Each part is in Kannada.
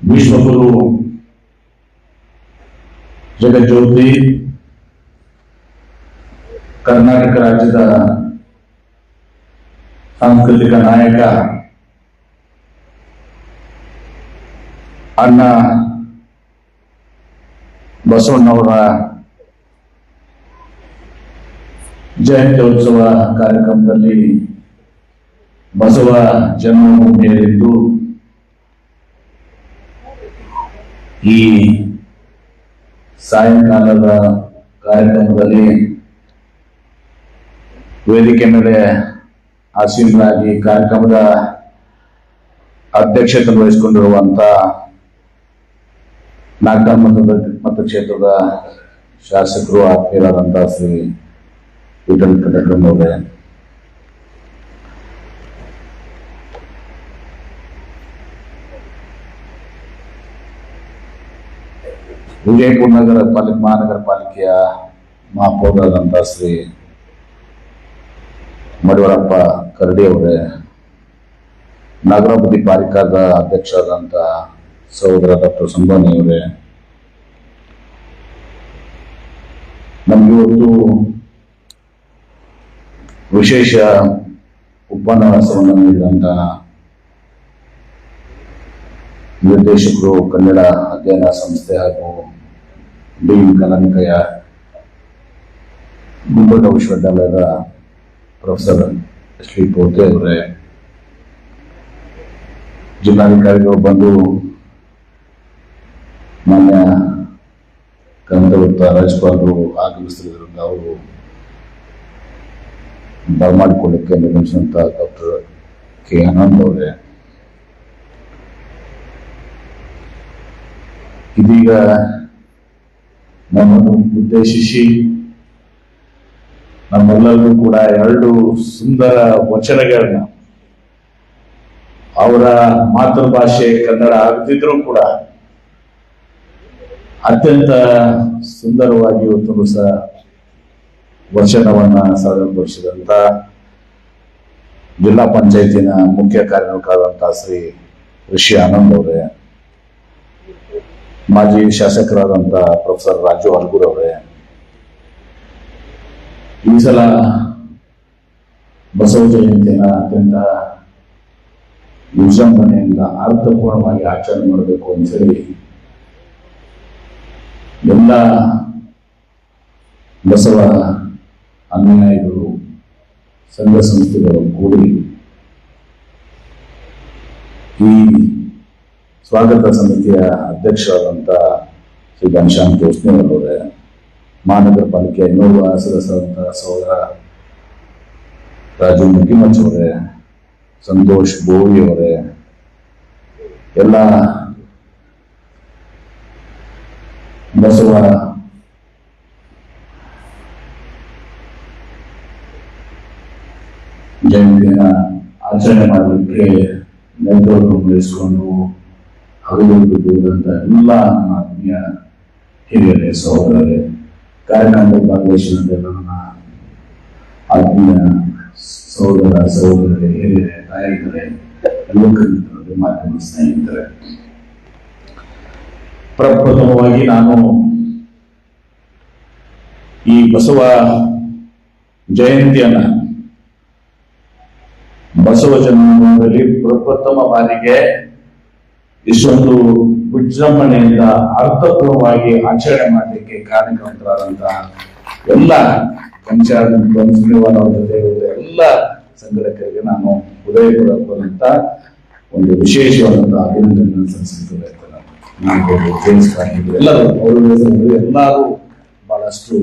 ವಿಶ್ವಗುರು ಜಗಜ್ಯೋತಿ ಕರ್ನಾಟಕ ರಾಜ್ಯದ ಸಾಂಸ್ಕೃತಿಕ ನಾಯಕ ಅಣ್ಣ ಬಸವಣ್ಣವರ ಜಯಂತ್ಯೋತ್ಸವ ಕಾರ್ಯಕ್ರಮದಲ್ಲಿ ಬಸವ ಜನ್ಮಭೂಮಿಯಲ್ಲಿದ್ದು ಈ ಸಾಯಂಕಾಲದ ಕಾರ್ಯಕ್ರಮದಲ್ಲಿ ವೇದಿಕೆ ಮೇಲೆ ಆಸೀನರಾಗಿ ಕಾರ್ಯಕ್ರಮದ ಅಧ್ಯಕ್ಷತೆ ವಹಿಸಿಕೊಂಡಿರುವಂತ ನಾಗಮಠದ ಮತಕ್ಷೇತ್ರದ ಶಾಸಕರು ಆತ್ಮೀಯರಾದಂತಹ ಶ್ರೀ ವಿಠಲ್ ಕಟಕರವರೇ, ವಿಜಯಪುರ ಮಹಾನಗರ ಪಾಲಿಕೆಯ ಮಹಾಪೌರರಾದಂತಹ ಶ್ರೀ ಮಡಿವಾಳಪ್ಪ ಕರಡಿ ಅವರೇ, ನಗರಾಭಿವೃದ್ಧಿ ಪಾಲಿಕಾದ ಅಧ್ಯಕ್ಷರಾದಂತಹ ಸಹೋದರ ಡಾಕ್ಟರ್ ಸಂಭಾನಿ ಅವರೇ, ನಮ್ಗೆ ಇವತ್ತು ವಿಶೇಷ ಉಪನ್ಯಾಸವನ್ನು ನೀಡಿದಂತಹ ನಿರ್ದೇಶಕರು, ಕನ್ನಡ ಅಧ್ಯಯನ ಸಂಸ್ಥೆ ಹಾಗೂ ಡಿ ಕಲಾನಿಕಯ ಗುಲ್ಬರ್ಗ ವಿಶ್ವವಿದ್ಯಾಲಯದ ಪ್ರೊಫೆಸರ್ ಎಸ್ ವಿ ಪೋತೆ ಅವರೇ, ಜಿಲ್ಲಾಧಿಕಾರಿಗಳು ಬಂದು ಮಾನ್ಯ ಕನ್ನಡ ರಾಜ್ಯಪಾಲರು ಆಗಮಿಸುತ್ತಿರುವುದರಿಂದ ಅವರು ಬರಮಾಡಿಕೊಳ್ಳಕ್ಕೆ ನಿರ್ಗಮಿಸಿದಂತ ಡಾಕ್ಟರ್ ಕೆ ಆನಂದ್ ಅವರೇ, ಇದೀಗ ನಮ್ಮನ್ನು ಉದ್ದೇಶಿಸಿ ನಮ್ಮೆಲ್ಲರಿಗೂ ಕೂಡ ಎರಡು ಸುಂದರ ವಚನಗಳನ್ನ, ಅವರ ಮಾತೃಭಾಷೆ ಕನ್ನಡ ಆಗದಿದ್ರೂ ಕೂಡ ಅತ್ಯಂತ ಸುಂದರವಾಗಿ ಇವತ್ತು ಸಹ ವಚನವನ್ನ ಸಾದರಪಡಿಸಿದಂತ ಜಿಲ್ಲಾ ಪಂಚಾಯತಿನ ಮುಖ್ಯ ಕಾರ್ಯನಿರ್ವಾಹಕರಾದಂತಹ ಶ್ರೀ ಋಷಿ ಆನಂದ್ ಅವರೇ, ಮಾಜಿ ಶಾಸಕರಾದಂತಹ ಪ್ರೊಫೆಸರ್ ರಾಜು ಹಲ್ಗೂರ್ ಅವರೇ, ಈ ಸಲ ಬಸವ ಜಯಂತಿಯನ್ನ ಅತ್ಯಂತ ವಿಜೃಂಭಣೆಯಿಂದ ಅರ್ಥಪೂರ್ಣವಾಗಿ ಆಚರಣೆ ಮಾಡಬೇಕು ಅಂತ ಹೇಳಿ ಎಲ್ಲ ಬಸವ ಅನುಯಾಯಿಗಳು, ಸಂಘ ಸಂಸ್ಥೆಗಳು ಕೂಡಿ ಈ ಸ್ವಾಗತ ಸಮಿತಿಯ ಅಧ್ಯಕ್ಷರಾದಂಥ ಶ್ರೀ ಘನಶ್ಯಾಮ್ ಜೋಸ್ನಿಯವರವರೇ, ಮಹಾನಗರ ಪಾಲಿಕೆಯ ಇನ್ನೋರ್ವ ಸದಸ್ಯರಾದಂತಹ ಸಹೋದರ ರಾಜು ಮುಗಿಮಚ್ ಅವರೇ, ಸಂತೋಷ್ ಬೋವಿ ಅವರೇ, ಎಲ್ಲ ಬಸವ ಜಯಂತಿಯ ಆಚರಣೆ ಮಾಡಲಿಕ್ಕೆ ನೇತೃತ್ವ ವಹಿಸಿಕೊಂಡು ಹಗಲಿರುವಂತ ಎಲ್ಲ ಆತ್ಮೀಯ ಹಿರಿಯರೇ, ಸಹೋದರರೇ, ಕಾರ್ಯಕ್ರಮದಲ್ಲಿ ಭಾಗವಹಿಸಿದಂತೆ ನನ್ನ ಆತ್ಮೀಯ ಸಹೋದರ ಸಹೋದರರೇ, ಹಿರಿಯರೇ, ತಾಯಿಗಳೇ, ಯುವಕರಿದ್ದರೆ ಮಾಧ್ಯಮ ಸ್ನೇಹಿತರೆ, ಪ್ರಪ್ರಥಮವಾಗಿ ನಾನು ಈ ಬಸವ ಜಯಂತಿಯನ್ನ ಬಸವ ಜನ್ಮಭೂಮಿಯಲ್ಲಿ ಪ್ರಪ್ರಥಮ ಬಾರಿಗೆ ಇಷ್ಟೊಂದು ವಿಜೃಂಭಣೆಯಿಂದ ಅರ್ಥಪೂರ್ಣವಾಗಿ ಆಚರಣೆ ಮಾಡಲಿಕ್ಕೆ ಕಾರಣಕರ್ತರಾದಂತಹ ಎಲ್ಲ ಪಂಚಾಯತ್ ಜೊತೆ ಎಲ್ಲ ಸಂಘಟಕರಿಗೆ ನಾನು ಹೃದಯಪೂರ್ವಕವಾದಂತ ಒಂದು ವಿಶೇಷವಾದಂತಹ ಅಭಿನಂದನೆ ಸಲ್ಲಿಸುತ್ತೇನೆ. ಎಲ್ಲರೂ ಬಹಳಷ್ಟು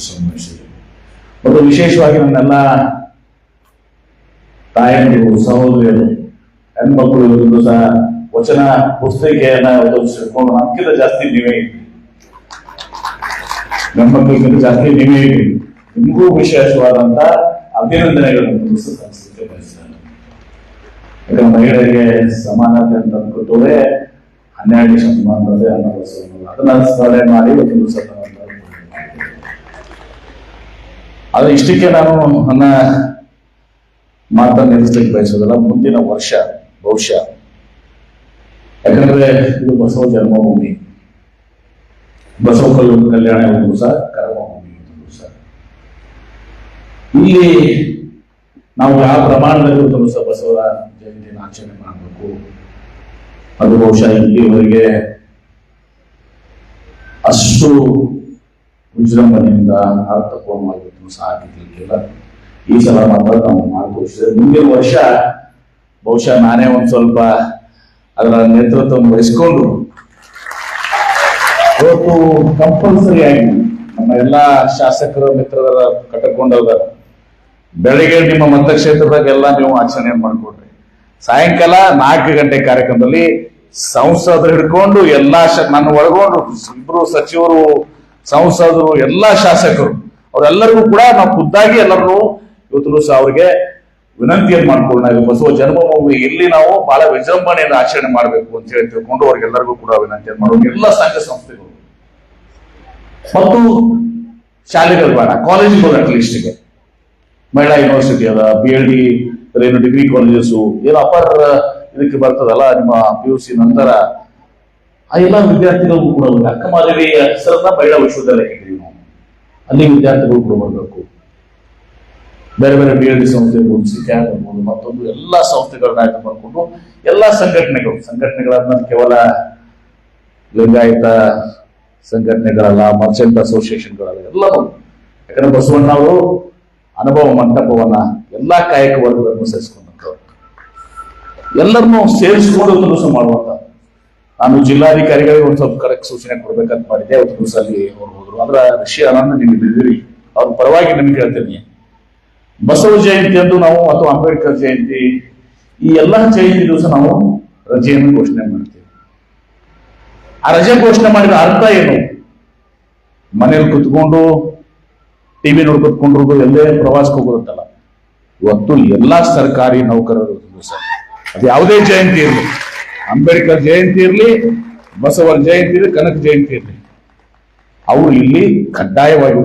ಸಂಭವಿಸಿದರು ಮತ್ತು ವಿಶೇಷವಾಗಿ ನನ್ನೆಲ್ಲ ತಾಯಂದಿರು, ಸಹೋದರಿಯರು, ಹೆಣ್ಮಕ್ಳು ಇವತ್ತು ಸಹ ವಚನ ಪುಸ್ತಕೆಯನ್ನ ಓದಿಸಿಕೊಂಡು ನಮ್ಗಿಂತ ಜಾಸ್ತಿ ನೀವೇ ಇದ್ರಿ, ಹೆಣ್ಮಕ್ಳಿಗಿಂತ ಜಾಸ್ತಿ ನೀವೇ ಇದ್ರಿ. ನಿಮಗೂ ವಿಶೇಷವಾದಂತ ಅಭಿನಂದನೆಗಳನ್ನು ಸಲ್ಲಿಸಲಿಕ್ಕೆ ಬಯಸ್ತೇನೆ. ಯಾಕಂದ್ರೆ ಮಹಿಳೆಯರಿಗೆ ಸಮಾನತೆ ಅಂತ ಅನ್ಕೊತೋದೇ 12 ಶತಮಾನದಲ್ಲಿ ಅದನ್ನ ಸ್ಮರಣೆ ಮಾಡಿ ಒಂದು ಅದು ಇಷ್ಟಕ್ಕೆ ನಾನು ನನ್ನ ಮಾತನ್ನು ನಿಲ್ಲಿಸಲಿಕ್ಕೆ ಬಯಸೋದಲ್ಲ. ಮುಂದಿನ ವರ್ಷ ಬಹುಶಃ ಯಾಕಂದ್ರೆ ಇದು ಬಸವ ಜನ್ಮಭೂಮಿ, ಬಸವ ಕಲ್ಯಾಣ ಒಂದು ಸಹ ಕರ್ಮಭೂಮಿ ಸಹ. ಇಲ್ಲಿ ನಾವು ಯಾವ ಪ್ರಮಾಣದಲ್ಲಿ ಸಹ ಬಸವರ ಜಯಂತಿಯನ್ನು ಆಚರಣೆ ಮಾಡಬೇಕು, ಅದು ಬಹುಶಃ ಇಲ್ಲಿವರೆಗೆ ಅಷ್ಟು ವಿಜೃಂಭಣೆಯಿಂದ ಅರ್ಥಪೂರ್ಣವಾಗಿತ್ತು ಸಹ ಆಗಿರ್ಲಿಕ್ಕಿಲ್ಲ. ಈ ಸಲ ಮಾತ್ರ ನಾವು ಮಾಡಿಕೊಡಿಸಿದ್ರೆ ಮುಂದಿನ ವರ್ಷ ಬಹುಶಃ ನಾನೇ ಒಂದು ಸ್ವಲ್ಪ ಅದರ ನೇತೃತ್ವವನ್ನು ವಹಿಸಿಕೊಂಡು ಇವತ್ತು ಕಂಪಲ್ಸರಿ ಆಗಿ ನಮ್ಮ ಎಲ್ಲಾ ಶಾಸಕರ ಮಿತ್ರರ ಕಟ್ಟಕೊಂಡದ ಬೆಳಿಗ್ಗೆ ನಿಮ್ಮ ಮತಕ್ಷೇತ್ರದಾಗ ಎಲ್ಲ ನೀವು ಆಚರಣೆ ಮಾಡಿಕೊಡ್ರಿ. ಸಾಯಂಕಾಲ 4 ಗಂಟೆ ಕಾರ್ಯಕ್ರಮದಲ್ಲಿ ಸಂಸದರು ಹಿಡ್ಕೊಂಡು ಎಲ್ಲಾ ನನ್ನ ಒಳಗೊಂಡು ಇಬ್ರು ಸಚಿವರು, ಸಂಸದರು, ಎಲ್ಲಾ ಶಾಸಕರು ಅವರೆಲ್ಲರಿಗೂ ಕೂಡ ನಾವು ಖುದ್ದಾಗಿ ಎಲ್ಲರೂ ಇವತ್ತು ಸಹ ಅವರಿಗೆ ವಿನಂತಿಯನ್ನು ಮಾಡ್ಕೊಂಡು ನಾವು ಬಸವ ಜನ್ಮಭೂಮಿ ಇಲ್ಲಿ ನಾವು ಬಹಳ ವಿಜೃಂಭಣೆಯಿಂದ ಆಚರಣೆ ಮಾಡಬೇಕು ಅಂತ ಹೇಳಿ ತಿಳ್ಕೊಂಡು ಅವ್ರಿಗೆಲ್ಲರಿಗೂ ಕೂಡ ವಿನಂತಿಯನ್ನು ಮಾಡೋದು. ಎಲ್ಲ ಸಂಘ ಸಂಸ್ಥೆಗಳು ಮತ್ತು ಶಾಲೆಗಳು ಬೇಡ, ಕಾಲೇಜುಗಳು ಅಟ್ಲೀಸ್ಟ್ಗೆ ಮಹಿಳಾ ಯೂನಿವರ್ಸಿಟಿ ಅದ, BLD ಏನು ಡಿಗ್ರಿ ಕಾಲೇಜಸ್ ಏನು ಅಪರ್ ಇದಕ್ಕೆ ಬರ್ತದಲ್ಲ ನಿಮ್ಮ PUC ನಂತರ ಆ ಎಲ್ಲ ವಿದ್ಯಾರ್ಥಿಗಳಿಗೂ ಕೂಡ ಅಕ್ಕಮಾದೇವಿ ಹೆಸರನ್ನ ಮಹಿಳಾ ವಿಶ್ವವಿದ್ಯಾಲಯ ಇದ್ದೀವಿ ನಾವು, ಅಲ್ಲಿ ವಿದ್ಯಾರ್ಥಿಗಳು ಕೂಡ ಬರಬೇಕು. ಬೇರೆ ಬೇರೆ BLD ಸಂಸ್ಥೆ ಇರ್ಬೋದು, CCAT ಇರ್ಬೋದು, ಮತ್ತೊಂದು ಎಲ್ಲಾ ಸಂಸ್ಥೆಗಳನ್ನ ಆಯ್ಕೆ ಮಾಡಿಕೊಂಡು ಎಲ್ಲಾ ಸಂಘಟನೆಗಳನ್ನ ಕೇವಲ ಲಿಂಗಾಯತ ಸಂಘಟನೆಗಳಲ್ಲ, ಮರ್ಚೆಂಟ್ ಅಸೋಸಿಯೇಷನ್ಗಳಲ್ಲ, ಎಲ್ಲರೂ. ಯಾಕಂದ್ರೆ ಬಸವಣ್ಣ ಅವರು ಅನುಭವ ಮಂಟಪವನ್ನ ಎಲ್ಲಾ ಕಾಯಕ ವರ್ಗಗಳನ್ನು ಸೇರಿಸಿಕೊಂಡಂಥವ್ರು, ಎಲ್ಲರನ್ನೂ ಸೇರಿಸಿಕೊಂಡು ಕೆಲಸ ಮಾಡುವಂತ. ನಾನು ಜಿಲ್ಲಾಧಿಕಾರಿಗಳಿಗೆ ಒಂದು ಸ್ವಲ್ಪ ಕರೆಕ್ಟ್ ಸೂಚನೆ ಕೊಡ್ಬೇಕಂತ ಮಾಡಿದ್ದೆ. ಅವತ್ತು ದಿವಸ ಅಲ್ಲಿ ಅವ್ರು ಹೋದ್ರು. ಅದ್ರ ವಿಷಯ ನಿಮಗೆ ತಿಳಿದಿರಿ, ಅವ್ರ ಪರವಾಗಿ ನಿಮ್ಗೆ ಹೇಳ್ತೇನೆ. ಬಸವ ಜಯಂತಿ ಅಂದು ನಾವು ಅಥವಾ ಅಂಬೇಡ್ಕರ್ ಜಯಂತಿ ಈ ಎಲ್ಲಾ ಜಯಂತಿ ದಿವಸ ನಾವು ರಜೆಯನ್ನು ಘೋಷಣೆ ಮಾಡ್ತೀವಿ. ಆ ರಜೆ ಘೋಷಣೆ ಮಾಡಿದ ಅರ್ಥ ಏನು? ಮನೇಲಿ ಕುತ್ಕೊಂಡು TV ನೋಡ್ಕೊತ್ಕೊಂಡಿರೋದು, ಎಲ್ಲೇ ಪ್ರವಾಸಕ್ಕೆ ಹೋಗೋದಲ್ಲ. ಇವತ್ತು ಎಲ್ಲಾ ಸರ್ಕಾರಿ ನೌಕರರು ದಿವಸ ಅದು ಯಾವುದೇ ಜಯಂತಿ ಇರಲಿ, ಅಂಬೇಡ್ಕರ್ ಜಯಂತಿ ಇರಲಿ, ಬಸವರ ಜಯಂತಿ ಇರಲಿ, ಕನಕ ಜಯಂತಿ ಇರಲಿ, ಅವರು ಇಲ್ಲಿ ಕಡ್ಡಾಯವಾಗಿ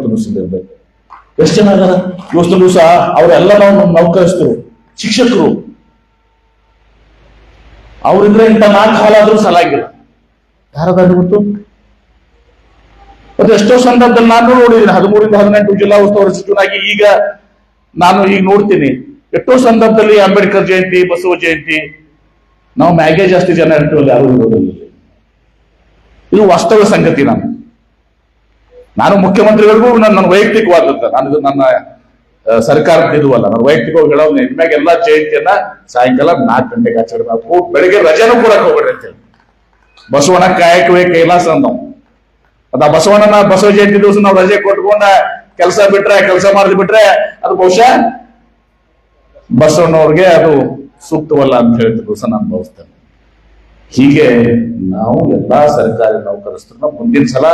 ಇರಬೇಕು. ಎಷ್ಟು ಜನ ಅದಾರ ಇವತ್ತು ದಿವಸ ಅವರೆಲ್ಲ ನಾವು ನೌಕರಿಸ್ತರು, ಶಿಕ್ಷಕರು, ಅವರಿದ್ರೆ ಇಂಥ 4 ಹಾಲಾದ್ರೂ ಸಲಾಗಿಲ್ಲ. ಯಾರದಾದ್ರು ಗೊತ್ತು? ಮತ್ತೆ ಎಷ್ಟೋ ಸಂದರ್ಭದಲ್ಲಿ ನಾನು ನೋಡಿದ್ದೀನಿ, 13ರಿಂದ 18 ಜಿಲ್ಲಾ ಉಸ್ತುವಾರಿ ಸಚಿವನಾಗಿ ಈಗ ನಾನು ನೋಡ್ತೀನಿ, ಎಷ್ಟೋ ಸಂದರ್ಭದಲ್ಲಿ ಅಂಬೇಡ್ಕರ್ ಜಯಂತಿ, ಬಸವ ಜಯಂತಿ ನಾವು ಮ್ಯಾಗೆ ಜಾಸ್ತಿ ಜನ ಇರ್ತೀವಲ್ಲ, ಯಾರು ಇರೋದಿಲ್ಲ. ಇದು ವಾಸ್ತವ ಸಂಗತಿ. ನಾನು ಮುಖ್ಯಮಂತ್ರಿಗಳಿಗೂ ನನ್ನ ವೈಯಕ್ತಿಕವಾದದ್ದು, ನನ್ನ ಸರ್ಕಾರದ ಇದುವಲ್ಲ, ನಾನು ವೈಯಕ್ತಿಕವಾಗಿ ಹೇಳೋದು, ಇನ್ಮ್ಯಾಗ ಎಲ್ಲಾ ಜಯಂತಿಯನ್ನ ಸಾಯಂಕಾಲ 4 ಗಂಟೆಗೆ ಆಚರಣೆ ಮಾಡಬೇಕು, ಬೆಳಿಗ್ಗೆ ರಜೆನೂ ಕೊಡಕ್ ಹೋಗ್ಬೇಡ್ರಿ ಅಂತ ಹೇಳಿ. ಬಸವಣ್ಣ ಕಾಯಕವೇ ಕೈಲಾಸ ನಾವು. ಅದ ಬಸವ ಜಯಂತಿ ದಿವಸ ನಾವು ರಜೆ ಕೊಟ್ಕೊಂಡ ಕೆಲಸ ಮಾಡಿದ್ ಬಿಟ್ರೆ ಅದು ಬಹುಶಃ ಬಸವಣ್ಣವ್ರಿಗೆ ಅದು ಸೂಕ್ತವಲ್ಲ ಅಂತ ಹೇಳಿದ ದಿವಸ ನಾನು ಭಾವಿಸ್ತೇನೆ. ಹೀಗೆ ನಾವು ಎಲ್ಲಾ ಸರ್ಕಾರಿ ನೌಕರಸ್ಥರನ್ನ ಮುಂದಿನ ಸಲ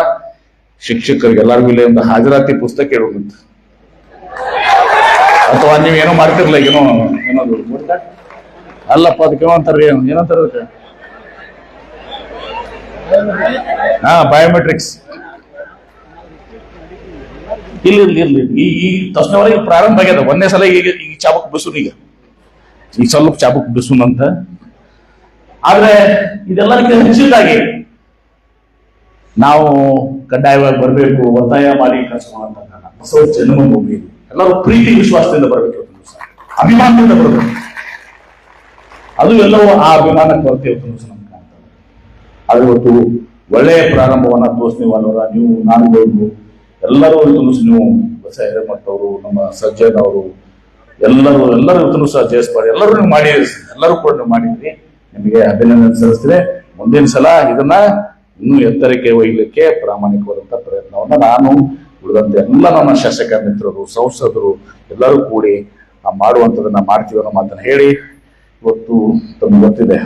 ಶಿಕ್ಷಕರಿಗೆ ಎಲ್ಲರಿಗೂ ಇಲ್ಲಿ ಒಂದು ಹಾಜರಾತಿ ಪುಸ್ತಕ ಇಡುವಂತ, ಅಥವಾ ನೀವೇನೋ ಮಾಡ್ತಿರ್ಲ, ಏನೋದು ಅಲ್ಲಪ್ಪ ಅದಕ್ಕೆ ಏನಂತಾರ, ಏನಂತಾರ ಬಯೋಮೆಟ್ರಿಕ್ಸ್ ಇರ್ಲಿ. ಈ ತಕ್ಷಣವರೆಗೆ ಪ್ರಾರಂಭ ಆಗ್ಯದ. ಒಂದೇ ಸಲ ಈಗ ಚಾಬಕ್ ಬಿಸುನ್, ಈಗ ಸ್ವಲ್ಪ ಚಾಬಕ್ ಬಿಸುನ್ ಅಂತ. ಆದ್ರೆ ಇದೆಲ್ಲದಕ್ಕೆ ಹೆಚ್ಚಿದ್ದಾಗಿ ನಾವು ಕಡ್ಡಾಯವಾಗಿ ಬರಬೇಕು, ಒತ್ತಾಯ ಮಾಡಿ ಕೆಲಸ ಮಾಡುವಂತ ಬಸವ ಜನ್ಮಭೂಮಿ ಎಲ್ಲರೂ ಪ್ರೀತಿ ವಿಶ್ವಾಸದಿಂದ ಬರಬೇಕು, ಅಭಿಮಾನದಿಂದ ಬರಬೇಕು. ಅದು ಎಲ್ಲವೂ ಆ ಅಭಿಮಾನ ಕೊರತೆ ನಮ್ಗೆ ಕಾಣ್ತದೆ. ಆದ್ರೆ ಇವತ್ತು ಒಳ್ಳೆಯ ಪ್ರಾರಂಭವನ್ನ ತೋರಿಸ್ತೀವಲ್ಲ ನೀವು, ನಾನು ಎಲ್ಲರೂ ನೀವು ಬಸ ಹಿರೇಮಠವರು, ನಮ್ಮ ಸಜ್ಜನ್ ಅವರು, ಎಲ್ಲರೂ ಇವತ್ತು ಸಹ ಜಯಸ್ಪಾಡಿ ಎಲ್ಲರೂ ನೀವು ಮಾಡಿದ್ರಿ, ಎಲ್ಲರೂ ಕೂಡ ನೀವು ಮಾಡಿದ್ರಿ. ನಿಮಗೆ ಅಭಿನಂದನೆ ಸಲ್ಲಿಸ್ತೀವಿ. ಮುಂದಿನ ಸಲ ಇದನ್ನ ಇನ್ನೂ ಎತ್ತರಕ್ಕೆ ಒಯ್ಯಲಿಕ್ಕೆ ಪ್ರಾಮಾಣಿಕವಾದಂತ ಪ್ರಯತ್ನವನ್ನ ನಾನು ಉಳಿದಂತೆ ಎಲ್ಲ ನನ್ನ ಶಾಸಕ ಮಿತ್ರರು, ಸಂಸದರು ಎಲ್ಲರೂ ಕೂಡಿ ಮಾಡುವಂಥದನ್ನ ಮಾಡ್ತೀವಿ ಅನ್ನೋ ಮಾತನ್ನ ಹೇಳಿ, ಇವತ್ತು ತಮ್ಗೆ ಗೊತ್ತಿದೆ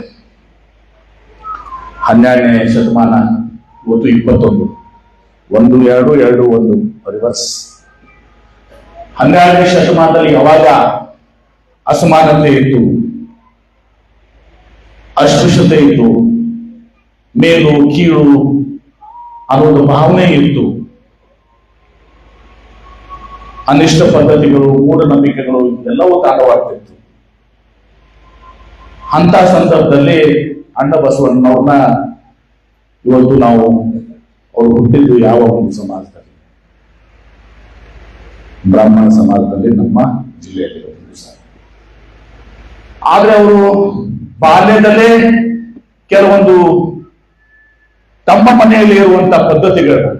12ನೇ ಶತಮಾನ, ಇವತ್ತು 21, 1, 2, 2, 1 ರಿವರ್ಸ್. 12ನೇ ಶತಮಾನದಲ್ಲಿ ಯಾವಾಗ ಅಸಮಾನತೆ ಇತ್ತು, ಅಸ್ಪೃಶ್ಯತೆ ಇತ್ತು, ಮೇಲು ಕೀಳು ಅನ್ನೋದು ಭಾವನೆ ಇತ್ತು, ಅನಿಷ್ಟ ಪದ್ಧತಿಗಳು, ಮೂಢನಂಬಿಕೆಗಳು ಎಲ್ಲವೂ ತಾಂಡವಾಗ್ತಿತ್ತು. ಅಂತ ಸಂದರ್ಭದಲ್ಲಿ ಅಣ್ಣ ಬಸವಣ್ಣವ್ರನ್ನ ಇವತ್ತು ನಾವು ಅವರು ಹುಟ್ಟಿದ್ದು ಯಾವ ಒಂದು ಸಮಾಜದಲ್ಲಿ, ಬ್ರಾಹ್ಮಣ ಸಮಾಜದಲ್ಲಿ ನಮ್ಮ ಜಿಲ್ಲೆಯಲ್ಲಿ ಸರ್. ಆದ್ರೆ ಅವರು ಬಾಲ್ಯದಲ್ಲೇ ಕೆಲವೊಂದು ತಮ್ಮ ಮನೆಯಲ್ಲಿ ಇರುವಂತಹ ಪದ್ಧತಿಗಳು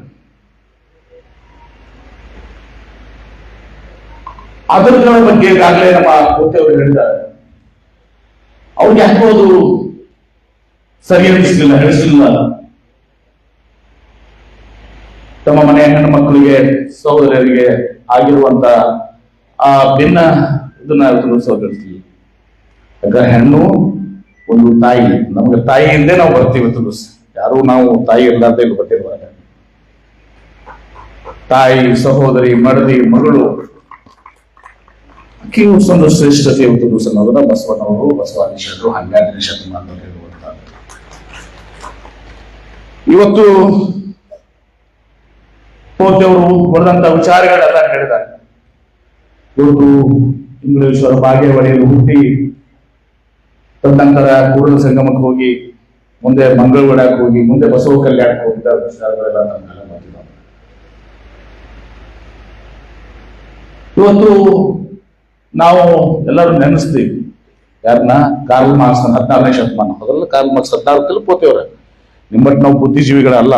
ಅದರ ಬಗ್ಗೆ ಈಗಾಗಲೇ ನಮ್ಮ ಕೋಟೆಯವರು ಹೇಳಿದ್ದಾರೆ. ಅವ್ರಿಗೆ ಯಾಕೋ ಅದು ಸರಿ ಅನಿಸಲಿಲ್ಲ, ಹೇಳಿಸಲಿಲ್ಲ. ತಮ್ಮ ಮನೆಯ ಹೆಣ್ಣು ಮಕ್ಕಳಿಗೆ, ಸಹೋದರರಿಗೆ ಆಗಿರುವಂತ ಆ ಭಿನ್ನ ಇದನ್ನ ತಿಳಿಸೋದಿರ್ತೀವಿ. ಯಾಕಂದ್ರೆ ಹೆಣ್ಣು ಒಂದು ತಾಯಿ, ನಮಗೆ ತಾಯಿಯಿಂದೇ ನಾವು ಬರ್ತೀವಿ ತಿಳಿಸ್. ಯಾರು ನಾವು ತಾಯಿ ಇರ್ಲಾರ್ದೆ ಇಲ್ಲಿ ಬರ್ತಿರುವಾಗ ತಾಯಿ, ಸಹೋದರಿ, ಮಡದಿ, ಮಗಳು ಒಂದು ಶ್ರೇಷ್ಠತೆ ತಿಳಿಸ್ ಅನ್ನೋದನ್ನ ಬಸವಣ್ಣವರು, ಬಸವಾದೀಶರು 12ನೇ ಶತಮಾನದಲ್ಲಿ ಇರುವಂತಹ. ಇವತ್ತು ಕೋಟೆಯವರು ಬರೆದಂತ ವಿಚಾರಗಳೆಲ್ಲ ಹೇಳಿದ್ದಾರೆ. ಇವತ್ತು ಇಂಗ್ಲೇಶ್ವರ ಬಾಗೇವಾಡಿಯಲ್ಲಿ ಹುಟ್ಟಿ ತದನಂತರ ಕೂಡಲ ಸಂಗಮಕ್ಕೆ ಹೋಗಿ, ಮುಂದೆ ಮಂಗಳಗಡಕ್ಕೆ ಹೋಗಿ, ಮುಂದೆ ಬಸವ ಕಲ್ಯಾಣಕ್ಕೆ ಹೋಗಿದ್ದ ವಿಚಾರಗಳೆಲ್ಲ ನಮ್ಮೆಲ್ಲ ಬಂದಿದ್ದಾವೆ. ಇವತ್ತು ನಾವು ಎಲ್ಲರೂ ನೆನೆಸ್ತೀವಿ ಯಾರನ್ನ? ಕಾರ್ಲ್ ಮಾರ್ಕ್ಸ್ 14ನೇ ಶತಮಾನ. ಅದರಲ್ಲ ಕಾರ್ಲ್ ಮಾರ್ಕ್ಸ್ 14 ಪೋತೆಯವ್ರ. ನಿಮ್ಮಟ್ಟು ನಾವು ಬುದ್ಧಿಜೀವಿಗಳಲ್ಲ.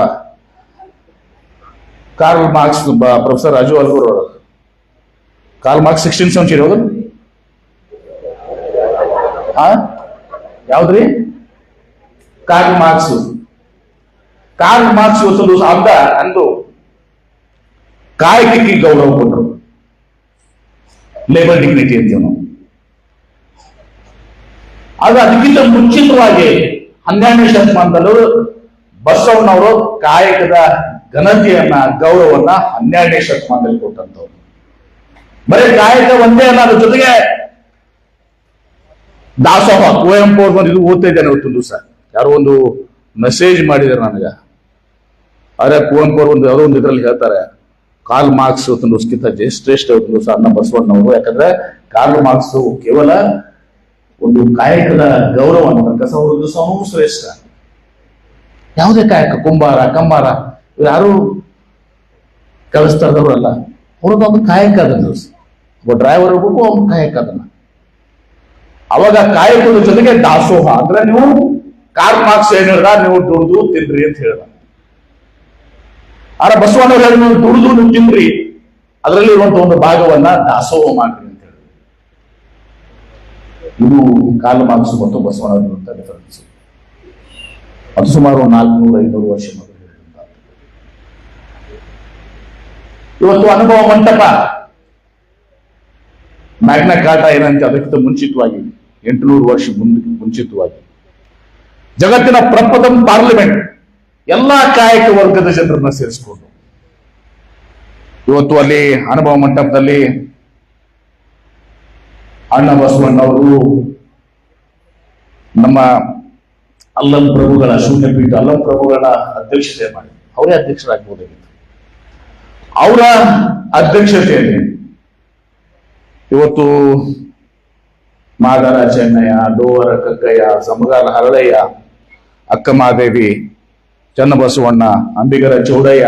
Karl Marx professor Raju Algur ಅವರು. ಕಾರ್ಲ್ ಮಾರ್ಕ್ಸ್ 16th ಸೆಂಚುರಿ ಹೌದು. ಯಾವ್ದ್ರಿ? Karl Marx. ಕಾರ್ಲ್ ಮಾರ್ಕ್ಸ್ ಇವತ್ತು ಅಂದ ಅಂದು ಕಾಯಕಕ್ಕೆ ಗೌರವ ಕೊಟ್ಟರು. ಲೇಬರ್ ಡಿಗ್ನಿಟಿ ಅಂತೀವಿ ನಾವು. ಅದು ಅದಕ್ಕಿಂತ ಮುಂಚಿತವಾಗಿ 12ನೇ ಶತಮಾನದಲ್ಲೂ ಬಸವಣ್ಣವರು ಕಾಯಕದ ಘನತೆಯನ್ನ, ಗೌರವನ್ನ 12ನೇ ಶತಮಾನದಲ್ಲಿ ಕೊಟ್ಟಂತವ್ರು. ಬರೀ ಕಾಯಕ ಒಂದೇ ಅಲ್ಲ, ಅದ್ರ ಜೊತೆಗೆ ದಾಸೋಹ. ಕುವೆಂಪು ಅವ್ರು ಬಂದು ಇದು ಓದ್ತಾ ಇದ್ದೇನೆ ಇವತ್ತೊಂದು ದಿವಸ. ಯಾರೋ ಒಂದು ಮೆಸೇಜ್ ಮಾಡಿದ್ದಾರೆ ನನಗೆ. ಆದ್ರೆ ಕುವೆಂಪು ಅವರು ಒಂದು ಯಾವುದೋ ಒಂದು ಇದರಲ್ಲಿ ಹೇಳ್ತಾರೆ, ಕಾರ್ಲ್ ಮಾರ್ಕ್ಸ್ ಒಂದು ಶ್ರೇಷ್ಠ ಒಂದು ಅಣ್ಣ ಬಸವಣ್ಣವರು. ಯಾಕಂದ್ರೆ ಕಾರ್ಲ್ ಮಾರ್ಕ್ಸ್ ಕೇವಲ ಒಂದು ಕಾಯಕದ ಗೌರವ ಅನ್ನೋದಕ್ಕೂ ಶ್ರೇಷ್ಠ. ಯಾವುದೇ ಕಾಯಕ, ಕುಂಬಾರ, ಕಮ್ಮಾರ, ಯಾರು ಕೆಲಸದವರಲ್ಲ, ಅವ್ರದ್ದೊಂದು ಕಾಯಕ ಅದನ್ನು. ಒಬ್ಬ ಡ್ರೈವರ್ ಇರ್ಬೇಕು, ಅವ್ನ ಕಾಯಕ ಅದನ್ನ. ಅವಾಗ ಕಾಯಕದ ಜೊತೆಗೆ ದಾಸೋಹ. ಅಂದ್ರೆ ನೀವು ಕಾರ್ಲ್ ಮಾರ್ಕ್ಸ್ ಏನ್ ಹೇಳ್ದ, ನೀವು ದುಡ್ದು ತಿನ್ರಿ ಅಂತ ಹೇಳ್ದ. ಆದ್ರೆ ಬಸವಣ್ಣವ್ರು ಹೇಳಿ, ನೀವು ದುಡಿದು ನೀವು ತಿನ್ರಿ, ಅದರಲ್ಲಿ ಇರುವಂತಹ ಒಂದು ಭಾಗವನ್ನ ದಾಸೋಹ ಮಾಡ್ರಿ ಅಂತ ಹೇಳಿ. ಇದು ಕಾರ್ಲ್ ಮಾರ್ಕ್ಸ್ ಮತ್ತು ಬಸವಣ್ಣವ್ರ ಡಿಫರೆನ್ಸ್. ಅದು ಸುಮಾರು 400-500 ವರ್ಷ ಮೊದಲು. ಇವತ್ತು ಅನುಭವ ಮಂಟಪ, ಮ್ಯಾಗ್ನಾ ಕಾರ್ಟಾ ಏನಂತ ಅದಕ್ಕಿಂತ ಮುಂಚಿತವಾಗಿ 800 ವರ್ಷ ಮುಂಚಿತವಾಗಿ ಜಗತ್ತಿನ ಪ್ರಪ್ರಥಮ ಪಾರ್ಲಿಮೆಂಟ್ ಎಲ್ಲಾ ಕಾಯಕ ವರ್ಗದ ಜನರನ್ನ ಸೇರಿಸಿಕೊಂಡು ಇವತ್ತು ಅಲ್ಲಿ ಅನುಭವ ಮಂಟಪದಲ್ಲಿ ಅಣ್ಣ ಬಸವಣ್ಣವರು ನಮ್ಮ ಅಲ್ಲಂ ಪ್ರಭುಗಳ ಶೂನ್ಯಪೀಠ ಅಲ್ಲಂ ಪ್ರಭುಗಳ ಅಧ್ಯಕ್ಷತೆ ಮಾಡಿ, ಅವರೇ ಅಧ್ಯಕ್ಷರಾಗಬಹುದಾಗಿತ್ತು. ಅವರ ಅಧ್ಯಕ್ಷತೆಯಲ್ಲಿ ಇವತ್ತು ಮಾದಾರ ಚೆನ್ನಯ್ಯ, ಡೋವರ ಕಕ್ಕಯ್ಯ, ಸಮಗಾರ ಹರಳಯ್ಯ, ಅಕ್ಕಮಾದೇವಿ, ಚನ್ನಬಸವಣ್ಣ, ಅಂಬಿಗರ ಚೌಡಯ್ಯ,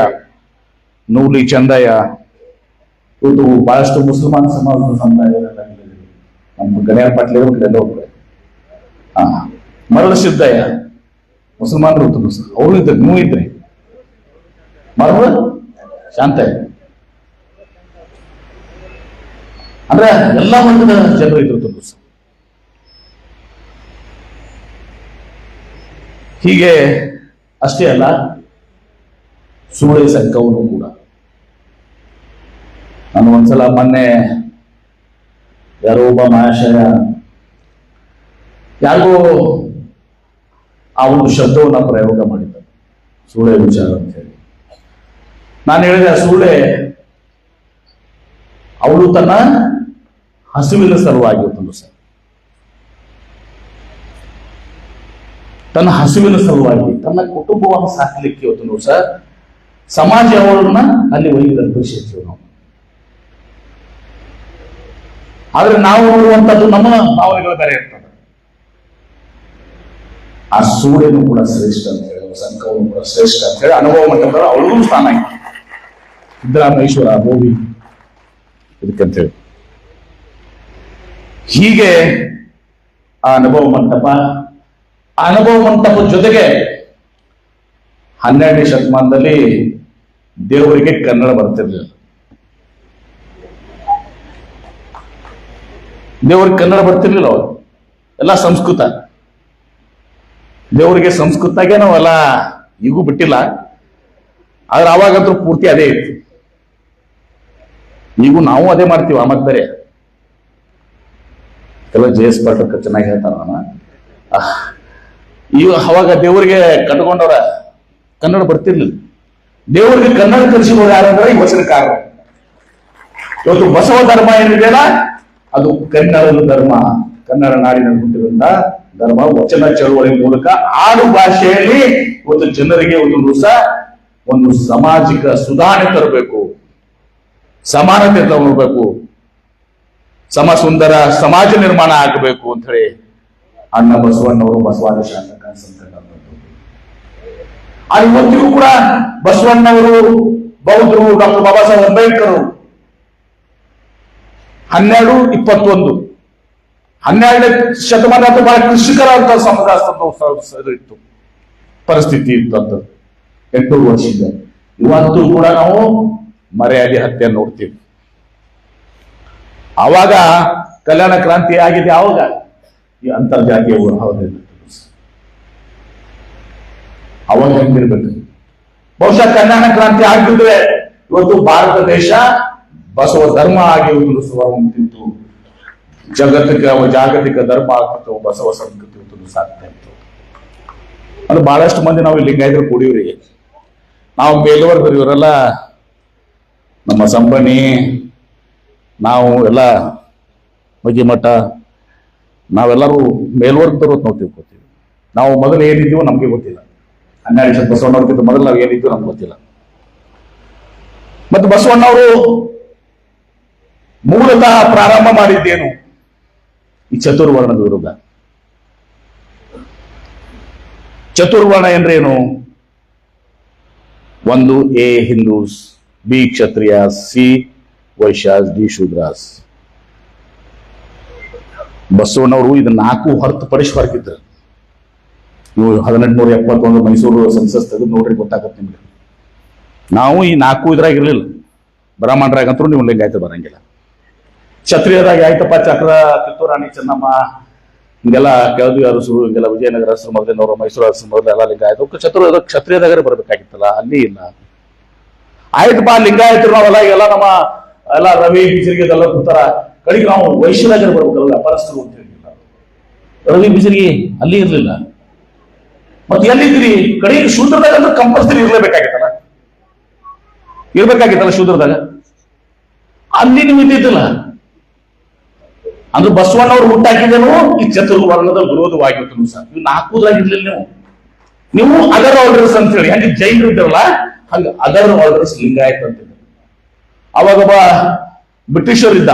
ನೂಲಿ ಚಂದಯ್ಯ, ಇವತ್ತು ಬಹಳಷ್ಟು ಮುಸಲ್ಮಾನ್ ಸಮಾಜದ ಸಮುದಾಯಗಳೆಲ್ಲ ನಮ್ಮ ಗಣ್ಯರ ಪಾಟ್ಲಿ ಎಲ್ಲ ಹೋಗ್ತಾರೆ. ಮರಳ ಸಿದ್ದಯ್ಯ ಮುಸಲ್ಮಾನರು ಇರ್ತದೆ ಸರ್, ಅವರು ಇದ್ರಿ, ನೀವು ಇದ್ರಿ. ಮರಳ ಶಾಂತಯ್ಯ ಅಂದ್ರೆ ಎಲ್ಲ ವರ್ಗದ ಜನರು ಇದ್ರದ್ದು ಸರ್. ಹೀಗೆ ಅಷ್ಟೇ ಅಲ್ಲ, ಸೂಳೆ ಸಂಘವನ್ನು ಕೂಡ ನಾನು ಒಂದ್ಸಲ ಮೊನ್ನೆ ಯಾರೋ ಒಬ್ಬ ಮಹಾಶಯ ಯಾರಿಗೂ ಆ ಒಂದು ಶಬ್ದವನ್ನ ಪ್ರಯೋಗ ಮಾಡಿದ್ದಾರೆ, ಸೂಳೆ ವಿಚಾರ ಅಂತ ಹೇಳಿ. ನಾನು ಹೇಳಿದೆ, ಸೂಳೆ ಅವಳು ತನ್ನ ಹಸುವಿನ ಸಲುವಾಗಿ ಇವತ್ತು ಸರ್, ತನ್ನ ಹಸುವಿನ ಸಲುವಾಗಿ ತನ್ನ ಕುಟುಂಬವನ್ನು ಸಾಕಲಿಕ್ಕೆ ಇವತ್ತು ಸರ್ ಸಮಾಜ ಅವರನ್ನ ಅಲ್ಲಿ ಒಯ್ಯುವುದನ್ನು ಪರಿಶೀಲಿಸಿವಿ ನಾವು. ಆದ್ರೆ ನಾವು ನೋಡುವಂಥದ್ದು ನಮ್ಮ ಭಾವನೆಗಳು ಬೇರೆ ಇರ್ತದೆ. ಆ ಸೂರ್ಯನು ಕೂಡ ಶ್ರೇಷ್ಠ ಅಂತ ಹೇಳಿ, ಸಂಕವನು ಕೂಡ ಶ್ರೇಷ್ಠ ಅಂತ ಹೇಳಿ ಅನುಭವ ಮಂಟಪದ ಅವಳಿಗೂ ಸ್ಥಾನ ಆಯ್ತು. ಸಿದ್ದರಾಮೇಶ್ವರ ಮೂವಿ ಇದಕ್ಕಂತೇಳಿ ಹೀಗೆ ಆ ಅನುಭವ ಮಂಟಪದ ಜೊತೆಗೆ 12ನೇ ಶತಮಾನದಲ್ಲಿ ದೇವರಿಗೆ ಕನ್ನಡ ಬರ್ತಿರ್ಲಿಲ್ಲ. ದೇವರಿಗೆ ಕನ್ನಡ ಬರ್ತಿರ್ಲಿಲ್ಲ, ಅವರು ಎಲ್ಲ ಸಂಸ್ಕೃತ. ದೇವರಿಗೆ ಸಂಸ್ಕೃತಾಗೆ ನಾವೆಲ್ಲ ಈಗೂ ಬಿಟ್ಟಿಲ್ಲ, ಆದ್ರೆ ಅವಾಗಂತೂ ಪೂರ್ತಿ ಅದೇ ಇತ್ತು. ಈಗೂ ನಾವು ಅದೇ ಮಾಡ್ತೀವಿ. ಮತ್ ಬೇರೆ ಕೆಲವು JS ಪಾಠಕ್ಕೆ ಚೆನ್ನಾಗಿ ಹೇಳ್ತಾರ. ಈಗ ಅವಾಗ ದೇವರಿಗೆ ಕಟ್ಕೊಂಡವ್ರ ಕನ್ನಡ ಬರ್ತಿರ್ಲಿಲ್ಲ. ದೇವರಿಗೆ ಕನ್ನಡ ಕಲಿಸಿದವರು ಯಾರಂದ್ರೆ ಈ ವಚನಕಾರರು. ಇವತ್ತು ಬಸವ ಧರ್ಮ ಏನಿದೆಯಲ್ಲ ಅದು ಕನ್ನಡದ ಧರ್ಮ, ಕನ್ನಡ ನಾಡಿನಲ್ಲಿ ಹುಟ್ಟಿದಂತ ಧರ್ಮ. ವಚನ ಚಳುವಳಿ ಮೂಲಕ ಆಡು ಭಾಷೆಯಲ್ಲಿ ಇವತ್ತು ಜನರಿಗೆ ಒಂದು ಸಾಮಾಜಿಕ ಸುಧಾರಣೆ ತರಬೇಕು, ಸಮಾನತೆ ತರಬೇಕು, ಸುಂದರ ಸಮಾಜ ನಿರ್ಮಾಣ ಆಗಬೇಕು ಅಂತ ಹೇಳಿ ಅಣ್ಣ ಬಸವಣ್ಣವರು ಬಸವಾದಿ ಶಾಸಕ ಇವತ್ತಿಗೂ ಕೂಡ ಬಸವಣ್ಣವರು, ಬೌದ್ಧರು, ಡಾಕ್ಟರ್ ಬಾಬಾ ಸಾಹೇಬ್ ಅಂಬೇಡ್ಕರ್ 12ನೇ ಶತಮಾನ ಬಹಳ ಕೃಷಿಕರ ಸಮುದಾಯ ಇತ್ತು, ಪರಿಸ್ಥಿತಿ ಇತ್ತು ಅಂತ 800 ವರ್ಷದಿಂದ. ಇವತ್ತು ಕೂಡ ನಾವು ಮರ್ಯಾದೆ ಹತ್ಯೆ ನೋಡ್ತೀವಿ. ಆವಾಗ ಕಲ್ಯಾಣ ಕ್ರಾಂತಿ ಆಗಿದೆ, ಆವಾಗ ಈ ಅಂತರ್ಜಾತೀಯ ಅವಾಗ ಹೆಂಗಿರ್ಬೇಕು. ಬಹುಶಃ ಕಲ್ಯಾಣ ಕ್ರಾಂತಿ ಆಗಿದ್ರೆ ಇವತ್ತು ಭಾರತ ದೇಶ ಬಸವ ಧರ್ಮ ಆಗಿ ಉದುರಿಸುವಂತಿತ್ತು, ಜಾಗತಿಕ ಧರ್ಮ ಆಗ್ತಿತ್ತು, ಬಸವ ಸಂಸ್ಕೃತಿ ಸಾಕ್ತಾ ಇತ್ತು. ಅದು ಬಹಳಷ್ಟು ಮಂದಿ ನಾವು ಲಿಂಗಾಯತರು ಕೂಡಿವ್ರಿ. ನಾವು ಮೇಲ್ವರ್ಗ ಇವರೆಲ್ಲ ನಮ್ಮ ಸಂಬಣಿ, ನಾವು ಎಲ್ಲ ಮಠ, ನಾವೆಲ್ಲರೂ ಮೇಲ್ವರ್ಗದವ್ರು ನಾವು ತಿಳ್ಕೊತೀವಿ. ನಾವು ಮೊದಲು ಏನಿದ್ದೀವೋ ನಮ್ಗೆ ಗೊತ್ತಿಲ್ಲ. 12 ಬಸವಣ್ಣವ್ರಿಗಿಂತ ಮೊದಲು ನಾವು ಏನಿದ್ದೀವೋ ನಮ್ಗೆ ಗೊತ್ತಿಲ್ಲ. ಮತ್ತು ಬಸವಣ್ಣವರು ಮೂಲತಃ ಪ್ರಾರಂಭ ಮಾಡಿದ್ದೇನು? ಈ ಚತುರ್ವರ್ಣದ ವಿರುದ್ಧ. ಚತುರ್ವರ್ಣ ಎಂದ್ರೇನು? 1 A Hindus, B ಕ್ಷತ್ರಿಯಾಸ್, C Vaishyas, D ಶೂದ್ರಾಸ್. ಬಸವಣ್ಣವರು ಇದನ್ನ 4 ಹೊರತುಪಡಿಸಿ ಹೊರಗಿದ್ರು. ನೀವು 1871 ಮೈಸೂರು ಸೆನ್ಸಸ್ ತೆಗೆದು ನೋಡ್ರಿ, ಗೊತ್ತಾಗತ್ತೆ ನಿಮ್ಗೆ. ನಾವು ಈ 4 ಇದ್ರಾಗ ಇರ್ಲಿಲ್ಲ. ಬ್ರಾಹ್ಮಣರಾಗಂತರೂ ನೀವು ಲಿಂಗಾಯತ ಬರಂಗಿಲ್ಲ. ಕ್ಷತ್ರಿಯರಾಗಿ ಆಯ್ತಪ್ಪ, ಚಕ್ರ, ಕಿತ್ತೂರಾಣಿ ಚೆನ್ನಮ್ಮ, ಹಿಂಗೆಲ್ಲ ಕೆಳದಿ ಅರಸರು, ಹಿಂಗೆಲ್ಲ ವಿಜಯನಗರ ಅರಸರು ಮೊದಲಿನವರು, ಮೈಸೂರು ಅರಸರು ಮೊದಲು ಎಲ್ಲ ಲಿಂಗಾಯತ ಕ್ಷತ್ರಿಯದಾಗರೆ ಬರ್ಬೇಕಾಗಿತ್ತಲ್ಲ, ಅಲ್ಲಿ ಇಲ್ಲ. ಆಯ್ತಪ್ಪ ಲಿಂಗಾಯತರು ನಾವೆಲ್ಲ ಎಲ್ಲ ನಮ್ಮ ಎಲ್ಲ ರವಿ ಬಿಸಿರಿಗೆಲ್ಲ ಕೂತಾರ, ಕಡೆಗೆ ನಾವು ವೈಶ್ಯರಾಗರೆ ಬರ್ಬೇಕಲ್ಲ, ವ್ಯಾಪಾರಸ್ಥರು ಅಂತ ಹೇಳಿಲ್ಲ. ರವಿ ಬಿಸಿರಿಗೆ ಅಲ್ಲಿ ಇರ್ಲಿಲ್ಲ. ಮತ್ತೆ ಎಲ್ಲಿದ್ರಿ? ಕಡೆಗೆ ಶೂದ್ರದಾಗ ಅಂದ್ರೆ ಕಂಪಲ್ಸರಿ ಇರ್ಬೇಕಾಗಿತ್ತಲ್ಲ ಶೂದ್ರದಾಗ. ಅಲ್ಲಿ ನೀವು ಇದ್ದಿದ್ದಿಲ್ಲ. ಅಂದ್ರೆ ಬಸವಣ್ಣವ್ರು ಹುಟ್ಟಾಕಿದೇನು ಈ ಚತುರ್ವರ್ಣದ ವಿರೋಧವಾಗಿತ್ತು ಸರ್. ಇವು 4ದಾಗ ಇರ್ಲಿಲ್ಲ. ನೀವು ಅದರ್ ಆರ್ಡರ್ಸ್ ಅಂತ ಹೇಳಿ, ಹಂಗೆ ಜೈನರು ಇದ್ದಾರಲ್ಲ, ಹಂಗ ಅದರ್ ಆರ್ಡರ್ಸ್ ಲಿಂಗಾಯತ್ ಅಂತ. ಅವಾಗ ಬ್ರಿಟಿಷರು ಇದ್ದ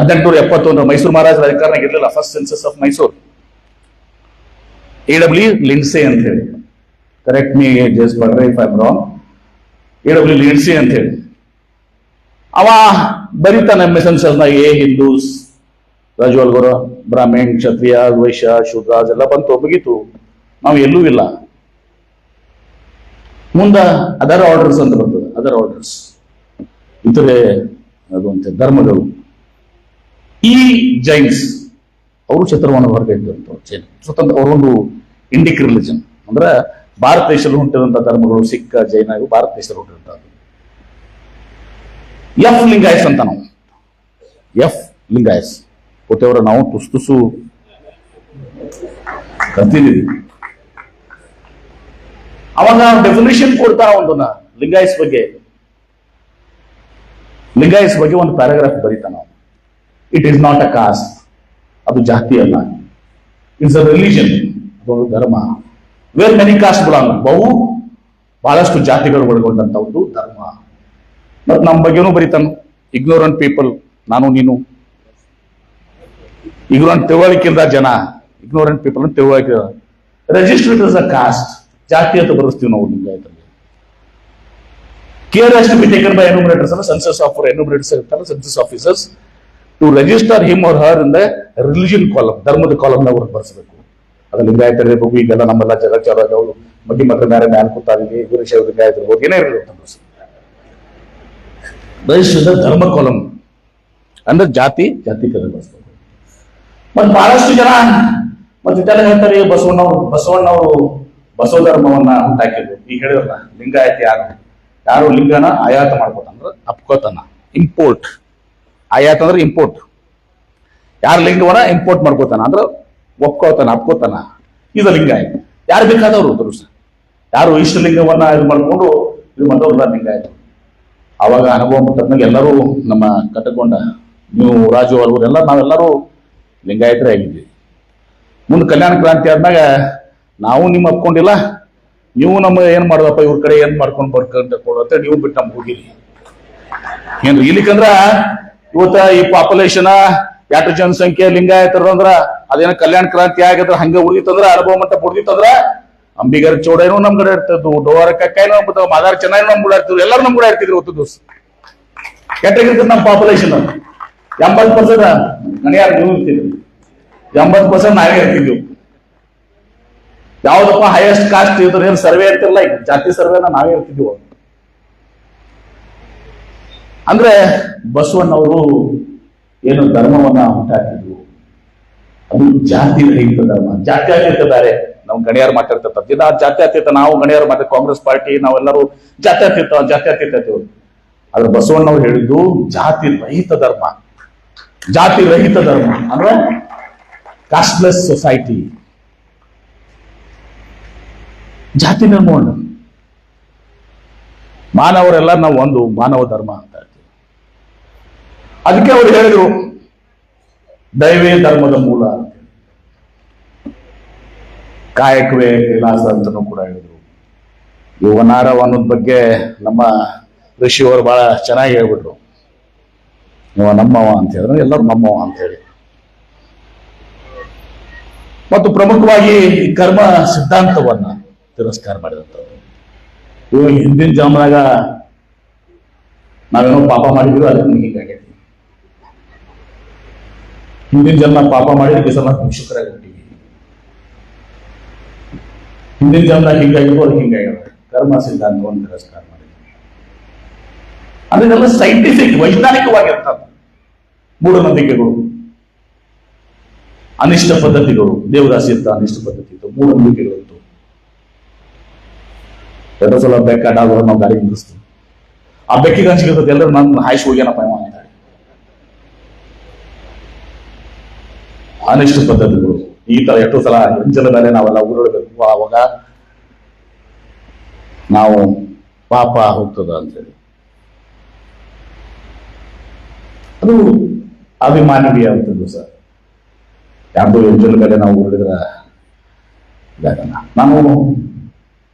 1871 ಮೈಸೂರು ಮಹಾರಾಜರ ಅಧಿಕಾರನಾಗ ಇರ್ಲಿಲ್ಲ. First census of Mysuru A.W. Lindsay ಅಂತ ಹೇಳಿ, correct me just but if I am wrong, A.W. Lindsay ಅಂತ ಹೇಳಿ ಅವ ಬರೀತಾನೆ ಸೆನ್ಸಸ್ನ A ಹಿಂದೂಸ್, ರಜವಲ್ಗರ, ಬ್ರಾಹ್ಮಣ್, ಕ್ಷತ್ರಿಯ, ವೈಶ್ಯ, ಶೂದ್ರಾಜ್ ಎಲ್ಲ ಬಂತು, ಮುಗೀತು. ನಾವು ಎಲ್ಲೂ ಇಲ್ಲ. ಮುಂದ ಅದರ್ ಆರ್ಡರ್ಸ್ ಅಂತ ಬರ್ತದೆ. ಅದರ್ ಆರ್ಡರ್ಸ್ ಇತರೆ ಅದು ಅಂತ ಧರ್ಮಗಳು. ಈ ಜೈನ್ಸ್ ಅವರು ಚತುರ್ವರ್ಣದ ಹೊರಗೆ ಇದ್ದಂಥವ್ರು. ಸ್ವತಂತ್ರ ಅವರೊಂದು ಇಂಡಿಕ್ ರಿಲಿಜನ್, ಅಂದ್ರೆ ಭಾರತ ದೇಶದಲ್ಲಿ ಹುಟ್ಟಿದಂತಹ ಧರ್ಮಗಳು ಸಿಖ್, ಜೈನ, ಇವು ಭಾರತ ದೇಶದಲ್ಲಿ ಹುಟ್ಟಿದಂಥದ್ದು. ಎಫ್ ಲಿಂಗಾಯಸ್ ಅಂತ ನಾವು ಕೊಟ್ಟೆವರ ನಾವು ತುಸು ಕಲ್ತಿದ್ದೀವಿ. ಅವಾಗ ಡೆಫಿನೇಷನ್ ಕೊಡ್ತಾ ಒಂದನ್ನ ಲಿಂಗಾಯಸ್ ಬಗ್ಗೆ ಒಂದು ಪ್ಯಾರಾಗ್ರಾಫ್ ಬರೀತಾ ನಾವು. It is not a cost, ಅದು ಜಾತಿ ಅಲ್ಲ. ಇಟ್ಸ್ ಅ ರಿಲಿಜನ್, ಅದೊಂದು ಧರ್ಮ. ವೇರ್ ಮೆನಿ ಕಾಸ್ಟ್ ಬಿಲಾಂಗ್, ಬಹಳಷ್ಟು ಜಾತಿಗಳು ಒಳಗೊಂಡಂತ ಒಂದು ಧರ್ಮ. ಮತ್ತು ನಮ್ಮ ಬಗ್ಗೆನೂ ಬರೀತಾನು. ಇಗ್ನೋರೆಂಟ್ ಪೀಪಲ್, ನಾನು ನೀನು, ಇಗ್ನೋರೆಂಟ್ ತಿಳುವಳಿಕೆಯಿಂದ ಜನ, ಇಗ್ನೋರೆಂಟ್ ಪೀಪಲ್ ಅಂತ ತಿಳುವಳಿಕೆ. ರಿಜಿಸ್ಟರ್ಡ್ ಇಸ್ ಅ ಕಾಸ್ಟ್, ಜಾತಿ ಅಂತ ಬರೆಸ್ತೀವಿ ನಾವು ಲಿಂಗಾಯತಲ್ಲಿ. Care has to be taken by enumerators ಅನ್ನ ಸೆನ್ಸಸ್ ಆಫ್ ಎನ್ಯುಮರೇಟರ್ಸ್ ಇರ್ತಾರೆ, census officers to register him or her in the religion column, ಧರ್ಮದ ಕಾಲಮ್ ನಾವು ಬರ್ಸಬೇಕು. ಅದು ಲಿಂಗಾಯತರೇ ಹೋಗಿ ಈಗೆಲ್ಲ ನಮ್ಮೆಲ್ಲ ಜಗಚಾರ ಅವರು ಮಗ್ಗಿ ಮಕ್ಕಳ ಮೇಲೆ ಮ್ಯಾಲ ಕೂತಾಗಿ ಗುರುಶೈವ ಲಿಂಗಾಯತರು ಹೋಗಿ ಏನೇ ಇರಲಿ ರಿಜಿಸ್ಟರ್ ಧರ್ಮ ಕಾಲಮ್ ಅಂದ್ರೆ ಜಾತಿ ಕದ ಬರ್ಸ್ಬೇಕು. ಮತ್ ಬಹಳಷ್ಟು ಜನ ಮತ್ತೆ ಇದೆಲ್ಲ ಹೇಳ್ತಾರೆ ಬಸವಣ್ಣವರು ಬಸವ ಧರ್ಮವನ್ನ ಹುಟ್ಟಾಕಿದ್ರು. ಈಗ ಹೇಳಿದ್ರಲ್ಲ ಲಿಂಗಾಯತ ಯಾರು ಲಿಂಗನ ಆಯಾತ ಮಾಡ್ಕೋತಾನ ಅಪ್ಕೋತಾನ, ಇಂಪೋರ್ಟ್. ಆಯಾತ ಅಂದ್ರೆ ಇಂಪೋರ್ಟ್. ಯಾರು ಲಿಂಗವನ್ನ ಇಂಪೋರ್ಟ್ ಮಾಡ್ಕೋತಾನ ಅಂದ್ರೆ ಒಪ್ಕೋತಾನ, ಅಪ್ಕೋತಾನ, ಇದು ಲಿಂಗಾಯತ. ಯಾರು ಬೇಕಾದವರು ದುರುಸ ಯಾರು ಇಷ್ಟ ಲಿಂಗವನ್ನ ಇದು ಮಾಡ್ಕೊಂಡು ಇದು ಮಾಡೋಲ್ಲ ಲಿಂಗಾಯತ. ಅವಾಗ ಅನುಭವ ಮುಟ್ಟದ್ನಾಗ ಎಲ್ಲರೂ ನಮ್ಮ ಕಟ್ಟಕೊಂಡ ನೀವು ರಾಜು ಅವರೆಲ್ಲ ನಾವೆಲ್ಲರೂ ಲಿಂಗಾಯತರೇ ಆಗಿದ್ವಿ. ಮುಂದೆ ಕಲ್ಯಾಣ ಕ್ರಾಂತಿ ಆದ್ಮೇಲೆ ನಾವು ನಿಮ್ಮ ಒಪ್ಕೊಂಡಿಲ್ಲ, ನೀವು ನಮ್ಮ ಏನ್ ಮಾಡೋದಪ್ಪ ಇವ್ರ ಕಡೆ ಏನ್ ಮಾಡ್ಕೊಂಡು ಬರ್ಕಂತ ಕೊಡುತ್ತೆ, ನೀವು ಬಿಟ್ಟು ನಮ್ಗೆ ಹೋಗಿರಿ ಏನ್ರಿ. ಇಲ್ಲಿಕಂದ್ರ ಇವತ್ತ ಈ ಪಾಪ್ಯುಲೇಷನ್ ಎಷ್ಟು ಜನಸಂಖ್ಯೆ ಲಿಂಗಾಯತರು ಅಂದ್ರ ಅದೇನ ಕಲ್ಯಾಣ ಕ್ರಾಂತಿ ಆಗಿದ್ರ ಹಂಗ ಉಳಿತಂದ್ರ ಅನುಭವ ಮಟ್ಟ ಬಿಡ್ದಿತ್ತಂದ್ರ ಅಂಬಿಗರ ಚೌಡೇನು ನಮ್ ಕಡೆ ಇರ್ತಿದ್ವು, ಡೋರ ಕಕ್ಕಾಯಿನೂ ಮಾದಾರ ಚೆನ್ನಾಗಿ ನಮ್ ಕೂಡ ಇರ್ತಿದ್ರು, ಎಲ್ಲರೂ ನಮ್ ಕೂಡ ಇರ್ತಿದ್ರು. ಹೊತ್ತು ದಿವಸ ಕೆಟ್ಟಾಗಿರ್ತದ ನಮ್ಮ ಪಾಪ್ಯುಲೇಷನ್ 80% ಗಣಿಯಾರು ನೀವು ಇರ್ತಿದ್ವಿ, 80% ನಾವೇ ಇರ್ತಿದ್ವಿ. ಯಾವ್ದಪ್ಪ ಹೈಯೆಸ್ಟ್ ಕಾಸ್ಟ್ ಇದ್ರ ಏನ್ ಸರ್ವೆ ಇರ್ತಿರಲ್ಲ, ಈಗ ಜಾತಿ ಸರ್ವೆನ ನಾವೇ ಇರ್ತಿದ್ವಿ. ಅಂದ್ರೆ ಬಸವಣ್ಣವರು ಏನು ಧರ್ಮವನ್ನ ಹುಟ್ಟಾಕಿದ್ರು ಅದು ಜಾತಿ ರಹಿತ ಧರ್ಮ. ಜಾತ್ಯತೀತ ಬೇರೆ, ನಾವು ಗಣಿಯಾರು ಮಾತಾಡ್ತಿರ್ತಾರೆ ದಿನ ಜಾತ್ಯತೀತ, ನಾವು ಗಣಿಯಾರು ಮಾತಾಡ ಕಾಂಗ್ರೆಸ್ ಪಾರ್ಟಿ ನಾವೆಲ್ಲರೂ ಜಾತ್ಯತೀತ ಆದ್ರೆ ಬಸವಣ್ಣವ್ರು ಹೇಳಿದ್ದು ಜಾತಿ ರಹಿತ ಧರ್ಮ. ಜಾತಿ ರಹಿತ ಧರ್ಮ ಅಂದ್ರೆ ಕಾಸ್ಟ್ಲೆಸ್ ಸೊಸೈಟಿ. ಜಾತಿ ನಿರ್ಮೂಲನೆ, ಮಾನವರೆಲ್ಲ ನಾವು ಒಂದು ಮಾನವ ಧರ್ಮ ಅಂತ ಹೇಳ್ತೀವಿ. ಅದಕ್ಕೆ ಅವರು ಹೇಳಿದ್ರು ದೈವೇ ಧರ್ಮದ ಮೂಲ, ಕಾಯಕವೇ ಕೈಲಾಸ ಅಂತನೂ ಕೂಡ ಹೇಳಿದ್ರು. ಯುವನಾರವ ಅನ್ನೋದ್ ಬಗ್ಗೆ ನಮ್ಮ ಋಷಿಯವರು ಬಹಳ ಚೆನ್ನಾಗಿ ಹೇಳ್ಬಿಟ್ರು. ಇವ ನಮ್ಮವ ಅಂತ ಹೇಳಿದ್ರೆ ಎಲ್ಲರೂ ನಮ್ಮವ ಅಂತ ಹೇಳಿ. ಮತ್ತು ಪ್ರಮುಖವಾಗಿ ಕರ್ಮ ಸಿದ್ಧಾಂತವನ್ನ ತಿರಸ್ಕಾರ ಮಾಡಿದಂಥವ್ರು. ಇವಾಗ ಹಿಂದಿನ ಜನ್ಮದಾಗ ನಾವೇನೋ ಪಾಪ ಮಾಡಿದ್ರು ಅದಕ್ಕೆ ಹೀಗಾಗೈತಿ. ಹಿಂದಿನ ಜನ್ಮ ಪಾಪ ಮಾಡಿದ್ರೆ ಸಲ ಭಿಕ್ಷುಕರಾಗಿ ಹುಟ್ಟಿವಿ. ಹಿಂದಿನ ಜನ್ಮದಾಗ ಹಿಂಗಾಗಿದ್ರು ಅದಕ್ಕೆ ಹಿಂಗಾಗಿರುತ್ತೆ. ಕರ್ಮ ಸಿದ್ಧಾಂತವನ್ನು ತಿರಸ್ಕಾರ ಮಾಡಿದ್ರು. ಅದನ್ನೆಲ್ಲ ಸೈಂಟಿಫಿಕ್ ವೈಜ್ಞಾನಿಕವಾಗಿರ್ತದೆ. ಮೂಢನಂಬಿಕೆಗಳು, ಅನಿಷ್ಟ ಪದ್ಧತಿಗಳು, ದೇವದಾಸಿ ಅಂತ ಅನಿಷ್ಟ ಪದ್ಧತಿ ಇತ್ತು, ಮೂಢನಂಬಿಕೆಗಳು ಇತ್ತು. ಎರಡು ಸಲ ಬೇಕಾದಾಗ ನಾವು ಗಾಡಿ ನಿಲ್ಲಿಸ್ತೀವಿ, ಆ ಬೆಕ್ಕಿಗೆ ಹಂಚಿರ್ತದೆ ಎಲ್ಲರೂ ನನ್ನ ಹಾಯ್ಸಿ ಹೋಗ್ಯಾನಪ್ಪ ಅಂತಾರೆ. ಅನಿಷ್ಟ ಪದ್ಧತಿಗಳು ಈ ತರ ಎಷ್ಟು ಸಲ ಎಂಜಲ ಮೇಲೆ ನಾವೆಲ್ಲ ಉರುಳಬೇಕು, ಆವಾಗ ನಾವು ಪಾಪ ಹೋಗ್ತದ ಅಂತೇಳಿ. ಅದು ಅಭಿಮಾನವೀಯ ಅಂತದ್ದು ಸರ್. ಯಾರ್ದು ಎಂಜಲ ಮೇಲೆ ನಾವು ಉರುಳಿದ್ರ ಇದಾಗಲ್ಲ. ನಾನು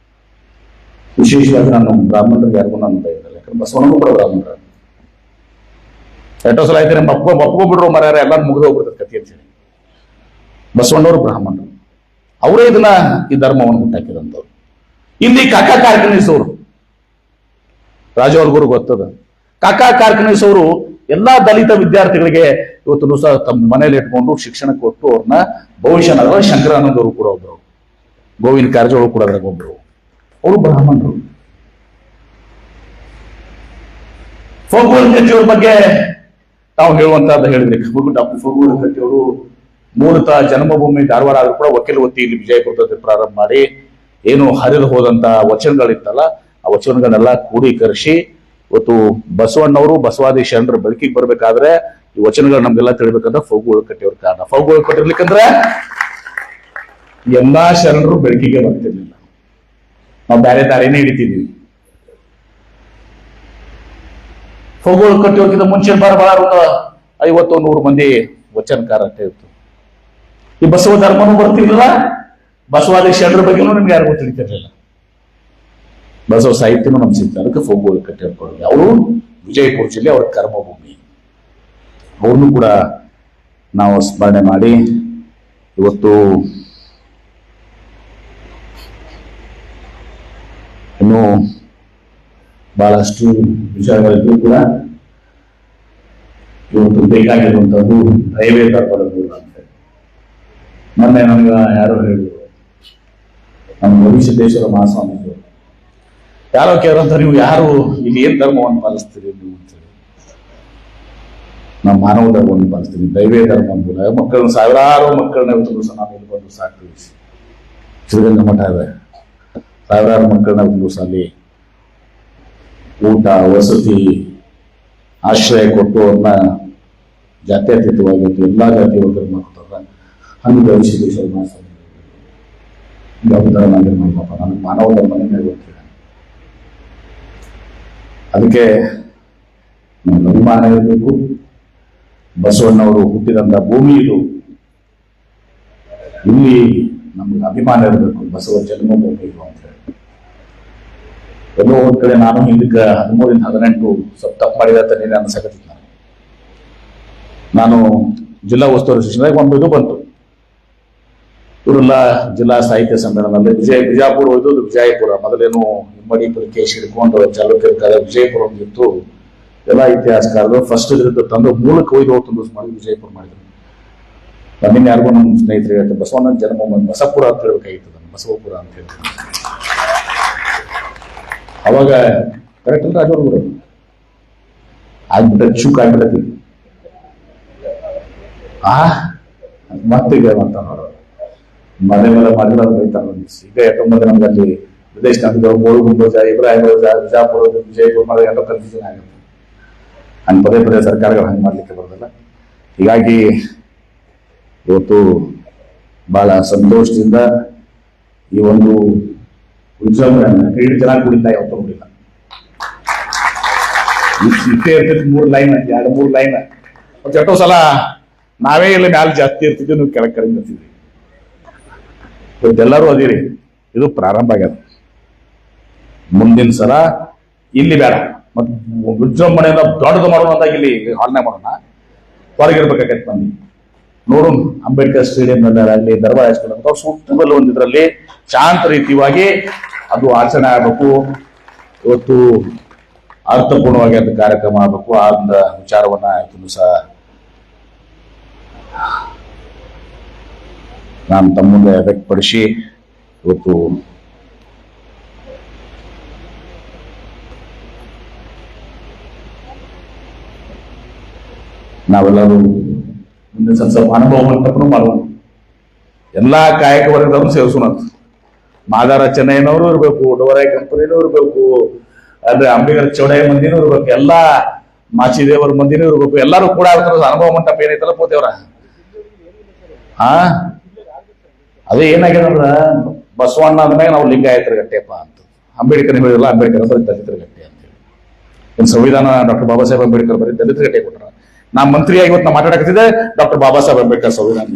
ವಿಶೇಷವಾಗಿ ನಾನು ಬ್ರಾಹ್ಮಣರಿಗೆ ಯಾರಿಗೂ ನಾನು ಬೈದಲ್ಲ, ಯಾಕಂದ್ರೆ ಬಸವಣ್ಣನೂ ಕೂಡ ಬ್ರಾಹ್ಮಣರ. ಎಷ್ಟೋ ಸಲ ಆಯ್ತು ನಮ್ಮ ಒಪ್ಕೊಂಡ್ಬಿಡ್ರು ಮರ್ಯಾರ ಎಲ್ಲ ಮುಗಿದು ಹೋಗ್ಬಿಡ್ತದೆ ಕಥೆ ಅಂತೇಳಿ. ಬಸವಣ್ಣವರು ಬ್ರಾಹ್ಮಣರು, ಅವರೇ ಇದನ್ನ ಈ ಧರ್ಮವನ್ನು ಹುಟ್ಟಾಕಿದಂಥವ್ರು. ಇಲ್ಲಿ ಕಾಕಾ ಕಾರ್ಖಾನಿಸೋರು, ರಾಜವ್ರ ಗುರು ಗೊತ್ತದ. ಕಾಕಾ ಕಾರ್ಖಾನಿಸೋರು ಎಲ್ಲಾ ದಲಿತ ವಿದ್ಯಾರ್ಥಿಗಳಿಗೆ ಇವತ್ತು ಸಹ ತಮ್ಮ ಮನೇಲಿ ಇಟ್ಕೊಂಡು ಶಿಕ್ಷಣ ಕೊಟ್ಟು ಅವ್ರನ್ನ ಭವಿಷ್ಯ ಶಂಕರಾನಂದವರು ಕೂಡ ಒಬ್ರು, ಗೋವಿಂದ ಕಾರಜೋಳು ಕೂಡ ಅದ್ರಾಗ ಒಬ್ರು, ಅವರು ಬ್ರಾಹ್ಮಣರು. ಫೋಗೂರು ಕಟ್ಟಿಯವ್ರ ಬಗ್ಗೆ ತಾವು ಹೇಳುವಂತಹದ್ದು ಹೇಳಿದ್ರಿ. ಡಾಕ್ಟರ್ ಫೋಗೂರು ಕಟ್ಟಿಯವರು ಮೂಲತಃ ಜನ್ಮಭೂಮಿ ಧಾರವಾಡ ಆದ್ರೂ ಕೂಡ ವಕೀಲ ವೃತ್ತಿ ಇಲ್ಲಿ ವಿಜಯಪುರದಲ್ಲಿ ಪ್ರಾರಂಭ ಮಾಡಿ ಏನು ಹರಿದು ಹೋದಂತ ವಚನಗಳಿತ್ತಲ್ಲ ಆ ವಚನಗಳನ್ನೆಲ್ಲ ಕ್ರೋಢೀಕರಿಸಿ ಇವತ್ತು ಬಸವಣ್ಣವರು ಬಸವಾದಿ ಶರಣರ ಬೆಳಕಿಗೆ ಬರ್ಬೇಕಾದ್ರೆ ಈ ವಚನಗಳು ನಮ್ಗೆಲ್ಲ ತಿಳಿಬೇಕಂದ್ರೆ ಫೋಗೂರು ಕಟ್ಟಿಯವ್ರ ಕಾರಣ. ಫೋಗೂರು ಕಟ್ಟಿರ್ಲಿಕ್ಕಂದ್ರೆ ಎಲ್ಲಾ ಶರಣರು ಬೆಳಕಿಗೆ ಬರ್ತಿರ್ಲಿಲ್ಲ, ನಾವು ಬೇರೆ ದಾರಿನೇ ಹಿಡಿತಿದ್ವಿ. ಫೋಗೂರು ಕಟ್ಟಿಯೋಕ್ಕಿಂತ ಮುಂಚೆ ಬಹಳ ಒಂದು 50-100 ಮಂದಿ ವಚನಕಾರ ಅಂತ ಇತ್ತು. ಈ ಬಸವ ಧರ್ಮನೂ ಬರ್ತಿರ್ಲಿಲ್ಲ, ಬಸವಾದಿ ಶರಣರ ಬಗ್ಗೆನೂ ನಿಮ್ಗೆ ಯಾರಿಗೂ ತಿಳಿತಿರ್ಲಿಲ್ಲ. ಬಸವ ಸಾಹಿತ್ಯನೂ ನಮ್ಗೆ ಸಿಗ್ತಾರೆ. ಅದಕ್ಕೆ ಫೋಗೂರು ಕಟ್ಟಿಯವ್ರು ಅವರು ವಿಜಯಪುರ ಜಿಲ್ಲೆ ಅವರ ಕರ್ಮಭೂಮಿ. ಅವ್ರನ್ನೂ ಕೂಡ ನಾವು ಸ್ಮರಣೆ ಮಾಡಿ ಇವತ್ತು ಇನ್ನೂ ಬಹಳಷ್ಟು ವಿಚಾರಗಳಿದ್ದು ಕೂಡ ಇವತ್ತು ಬೇಕಾಗಿರುವಂತದ್ದು ದೈವೇ ಧರ್ಮದ ಮೂಲ ಅಂತ ಹೇಳಿ. ಮೊನ್ನೆ ನಮ್ಗೆ ಯಾರೋ ಹೇಳಿದ್ರು, ನಮ್ಮ ಗವಿಸಿದ್ದೇಶ್ವರ ಮಹಾಸ್ವಾಮಿಗಳು ಯಾರೋ ಕೇಳಂತ, ನೀವು ಯಾರು ಇಲ್ಲಿ ಏನ್ ಧರ್ಮವನ್ನು ಪಾಲಿಸ್ತೀರಿ ನೀವು ಅಂತೇಳಿ. ನಾವು ಮಾನವ ಧರ್ಮವನ್ನು ಪಾಲಿಸ್ತೀವಿ, ದೈವೇ ಧರ್ಮ ಮೂಲ. ಮಕ್ಕಳನ್ನ ಸಾವಿರಾರು ಮಕ್ಕಳನ್ನ ಇವತ್ತು ದಿವಸ ನಾವು ಇಲ್ಲಿ ಬಂದು ಸಾಕ್ತೀವಿ. ಶ್ರೀಗಂಧ ಮಠ ಇದೆ, ಸಾವಿರಾರು ಮಕ್ಕಳನ್ನ ಒಂದು ದಿವಸ ಅಲ್ಲಿ ಊಟ ವಸತಿ ಆಶ್ರಯ ಕೊಟ್ಟು ಅವ್ರನ್ನ ಜಾತ್ಯತೀತವಾಗಿ ಎಲ್ಲಾ ಜಾತಿ ವರ್ಗದ ಮಾಡ್ತಾರೆ. ಹಂಗೆ ಗವಿಸಿದ್ದೇಶ್ವರ ಮಹಾಸ್ವಾಮಿ ಯಾವ ಧರ್ಮ ಮಾಡಿರ್ಬೇಕಪ್ಪ, ನನಗೆ ಮಾನವ ಧರ್ಮನೇ ಹೇಳ್ಬೇಕು. ಅದಕ್ಕೆ ನಮ್ಗೆ ಅಭಿಮಾನ ಇರಬೇಕು. ಬಸವಣ್ಣವರು ಹುಟ್ಟಿದಂತ ಭೂಮಿ ಇದು, ಇಲ್ಲಿ ನಮ್ಗೆ ಅಭಿಮಾನ ಇರಬೇಕು. ಬಸವ ಜನ್ಮಭೂಮಿ ಇದು ಅಂತ ಹೇಳಿ. ಎಲ್ಲೋ ಒಂದ್ ಕಡೆ ನಾನು ಇದಕ್ಕೆ 13-18 ಸ್ವಲ್ಪ ತಪ್ಪು ಮಾಡಿದ ನೀನು ಅನ್ಸಕತ್ತಿತ್ತು. ನಾನು ಜಿಲ್ಲಾ ಉಸ್ತುವಾರಿ ಶಿಕ್ಷಣದಾಗ ಒಂದು ಇದು ಬಂತು, ಇವರೆಲ್ಲ ಜಿಲ್ಲಾ ಸಾಹಿತ್ಯ ಸಮ್ಮೇಳನದಲ್ಲಿ ಬಿಜಾಪುರ ಹೋಯ್ತು. ವಿಜಯಪುರ ಮೊದಲೇನು ಇಮ್ಮಡಿ ಪುಲಿಕೇಶ್ ಹಿಡ್ಕೊಂಡು ಚಾಲುಕ್ಯರ ವಿಜಯಪುರ ಒಂದಿತ್ತು. ಎಲ್ಲ ಇತಿಹಾಸಕಾರರು ಫಸ್ಟ್ ಇದ್ರದ್ದು ತಂದು ಮೂಲಕ ಒಯ್ದು ಹೋಗ್ತು ಮಾಡಿ ವಿಜಯಪುರ ಮಾಡಿದ್ರು. ನನ್ನಿಂದ ಯಾರಿಗೂ ನಮ್ಮ ಸ್ನೇಹಿತರು ಹೇಳ್ತಾರೆ, ಬಸವಣ್ಣನ ಜನ್ಮ ಬಸಪುರ ಅಂತ ಹೇಳ್ಬೇಕಾಗಿತ್ತು, ಬಸವಪುರ ಅಂತ ಹೇಳ್ತಾರೆ. ಅವಾಗ ಕರೆಕ್ಟ್ ರಾಜವ್ರು ಆಗ್ಬಿಟ್ಟ ಚೂಕ್ ಆಗ್ಬಿಟ್ಟತಿ. ಮತ್ತೀಗ ಅಂತ ನೋಡೋರು ಮನೆ ಮೇಲೆ ಮಾಡಿಲ್ಲ ಬೈತಾರೆ. ಈಗ ಯಾಕಂದ್ರೆ ನಮ್ಗೆ ಅಲ್ಲಿ ವಿದೇಶದಿಂದ ಗೋಳು ಗುಂಬಜ ಇಬ್ರಾಹಿಂ ಬಿಜಾಪುರ ವಿಜಯಪುರ ಮಾಡಿದ್ರೆ ಎಲ್ಲ ಕನ್ಫ್ಯೂಷನ್ ಆಗುತ್ತೆ. ಹಂಗೆ ಪದೇ ಪದೇ ಸರ್ಕಾರಗಳು ಹಂಗೆ ಮಾಡ್ಲಿಕ್ಕೆ ಬರೋದಿಲ್ಲ. ಹೀಗಾಗಿ ಇವತ್ತು ಬಹಳ ಸಂತೋಷದಿಂದ ಈ ಒಂದು ವಿಜೃಂಭಣೆಯನ್ನ ಕ್ರೀಡೆ ಚೆನ್ನಾಗಿ ಕುಡಿತಾ ಯಾವತ್ತೂ ನೋಡಿಲ್ಲ. ಇಷ್ಟೇ ಇರ್ತೈತಿ 3 ಲೈನ್ 2-3 ಲೈನ್. ಮತ್ತೆ ಎಷ್ಟೋ ಸಲ ನಾವೇ ಇಲ್ಲಿ ಮ್ಯಾಲೆ ಜಾಸ್ತಿ ಇರ್ತಿದ್ವಿ, ನೀವು ಕೆಳಗೆ ಕಡಿಮೆ ಇರ್ತಿದ್ವಿ. ಇವತ್ತೆಲ್ಲರೂ ಅದಿರಿ. ಇದು ಪ್ರಾರಂಭ ಆಗ್ಯದ. ಮುಂದಿನ ಸಲ ಇಲ್ಲಿ ಬೇಡ, ಮತ್ ವಿಜೃಂಭಣೆಯಿಂದ ದೊಡ್ಡದು ಮಾಡೋಣ ಅಂದಾಗ ಇಲ್ಲಿ ಹಾಲ್ನೇ ಮಾಡೋಣ, ಹೊರಗಿರ್ಬೇಕಾಗತ್ತೆ. ಮಂದಿ ನೋಡೋಣ ಅಂಬೇಡ್ಕರ್ ಸ್ಟೇಡಿಯಂ ಅಲ್ಲಿ ದರ್ಬಾರ್ ಹೈಸ್ಕೂಲ್ ಸೂಕ್ತದಲ್ಲಿ ಒಂದಿದ್ರಲ್ಲಿ ಶಾಂತ ರೀತಿಯಾಗಿ ಅದು ಆಚರಣೆ ಆಗಬೇಕು. ಇವತ್ತು ಅರ್ಥಪೂರ್ಣವಾಗಿ ಅದು ಕಾರ್ಯಕ್ರಮ ಆಗಬೇಕು. ಆ ವಿಚಾರವನ್ನ ಇವತ್ತು ಸಹ ನಾನು ತಮ್ಮ ಮುಂದೆ ವ್ಯಕ್ತಪಡಿಸಿ ಇವತ್ತು ನಾವೆಲ್ಲರೂ ಮುಂದೆ ಸ್ವಲ್ಪ ಅನುಭವ ಮಂಟಪನು ಮಾಡೋಣ. ಎಲ್ಲಾ ಕಾಯಕ ವರ್ಗದವ್ರು ಸೇರಿಸೋಣ. ಮಾದಾರ ಚೆನ್ನೈನವರು ಇರ್ಬೇಕು, ಡೋರಾಯ್ ಕಂಪನಿನೂ ಇರ್ಬೇಕು, ಅಂದ್ರೆ ಅಂಬಿಗರ ಚೌಡಾಯಿ ಮಂದಿನೂ ಇರ್ಬೇಕು, ಎಲ್ಲಾ ಮಾಚಿದೇವರ ಮಂದಿನೂ ಇರ್ಬೇಕು. ಎಲ್ಲರೂ ಕೂಡ ಅನುಭವ ಮಂಟಪ ಏನೈತಲ್ಲ ಪೋತೆವ್ರ ಅದೇ ಏನಾಗ್ಯದಂದ್ರ ಬಸವಣ್ಣ ಅಂದ್ಮೇಲೆ ನಾವು ಲಿಂಗಾಯತರ ಗಟ್ಟೆಪ್ಪ ಅಂತ. ಅಂಬೇಡ್ಕರ್ ಹೇಳಿಲ್ಲ, ಅಂಬೇಡ್ಕರ್ ಬರೀ ದಲಿತರ ಗಟ್ಟೆ ಅಂತ ಹೇಳಿ. ಇನ್ನು ಸಂವಿಧಾನ ಡಾಕ್ಟರ್ ಬಾಬಾ ಸಾಹೇಬ್ ಅಂಬೇಡ್ಕರ್ ಬರೀ ದಲಿತರ ಗಟ್ಟೆ ಕೊಟ್ಟಾರ. ನಾ ಮಂತ್ರಿಯಾಗಿ ಇವತ್ತು ನಾ ಮಾತಾಡಕತ್ತಿದ್ದೆ ಡಾಕ್ಟರ್ ಬಾಬಾ ಸಾಹೇಬ್ ಅಂಬೇಡ್ಕರ್ ಸಂವಿಧಾನ.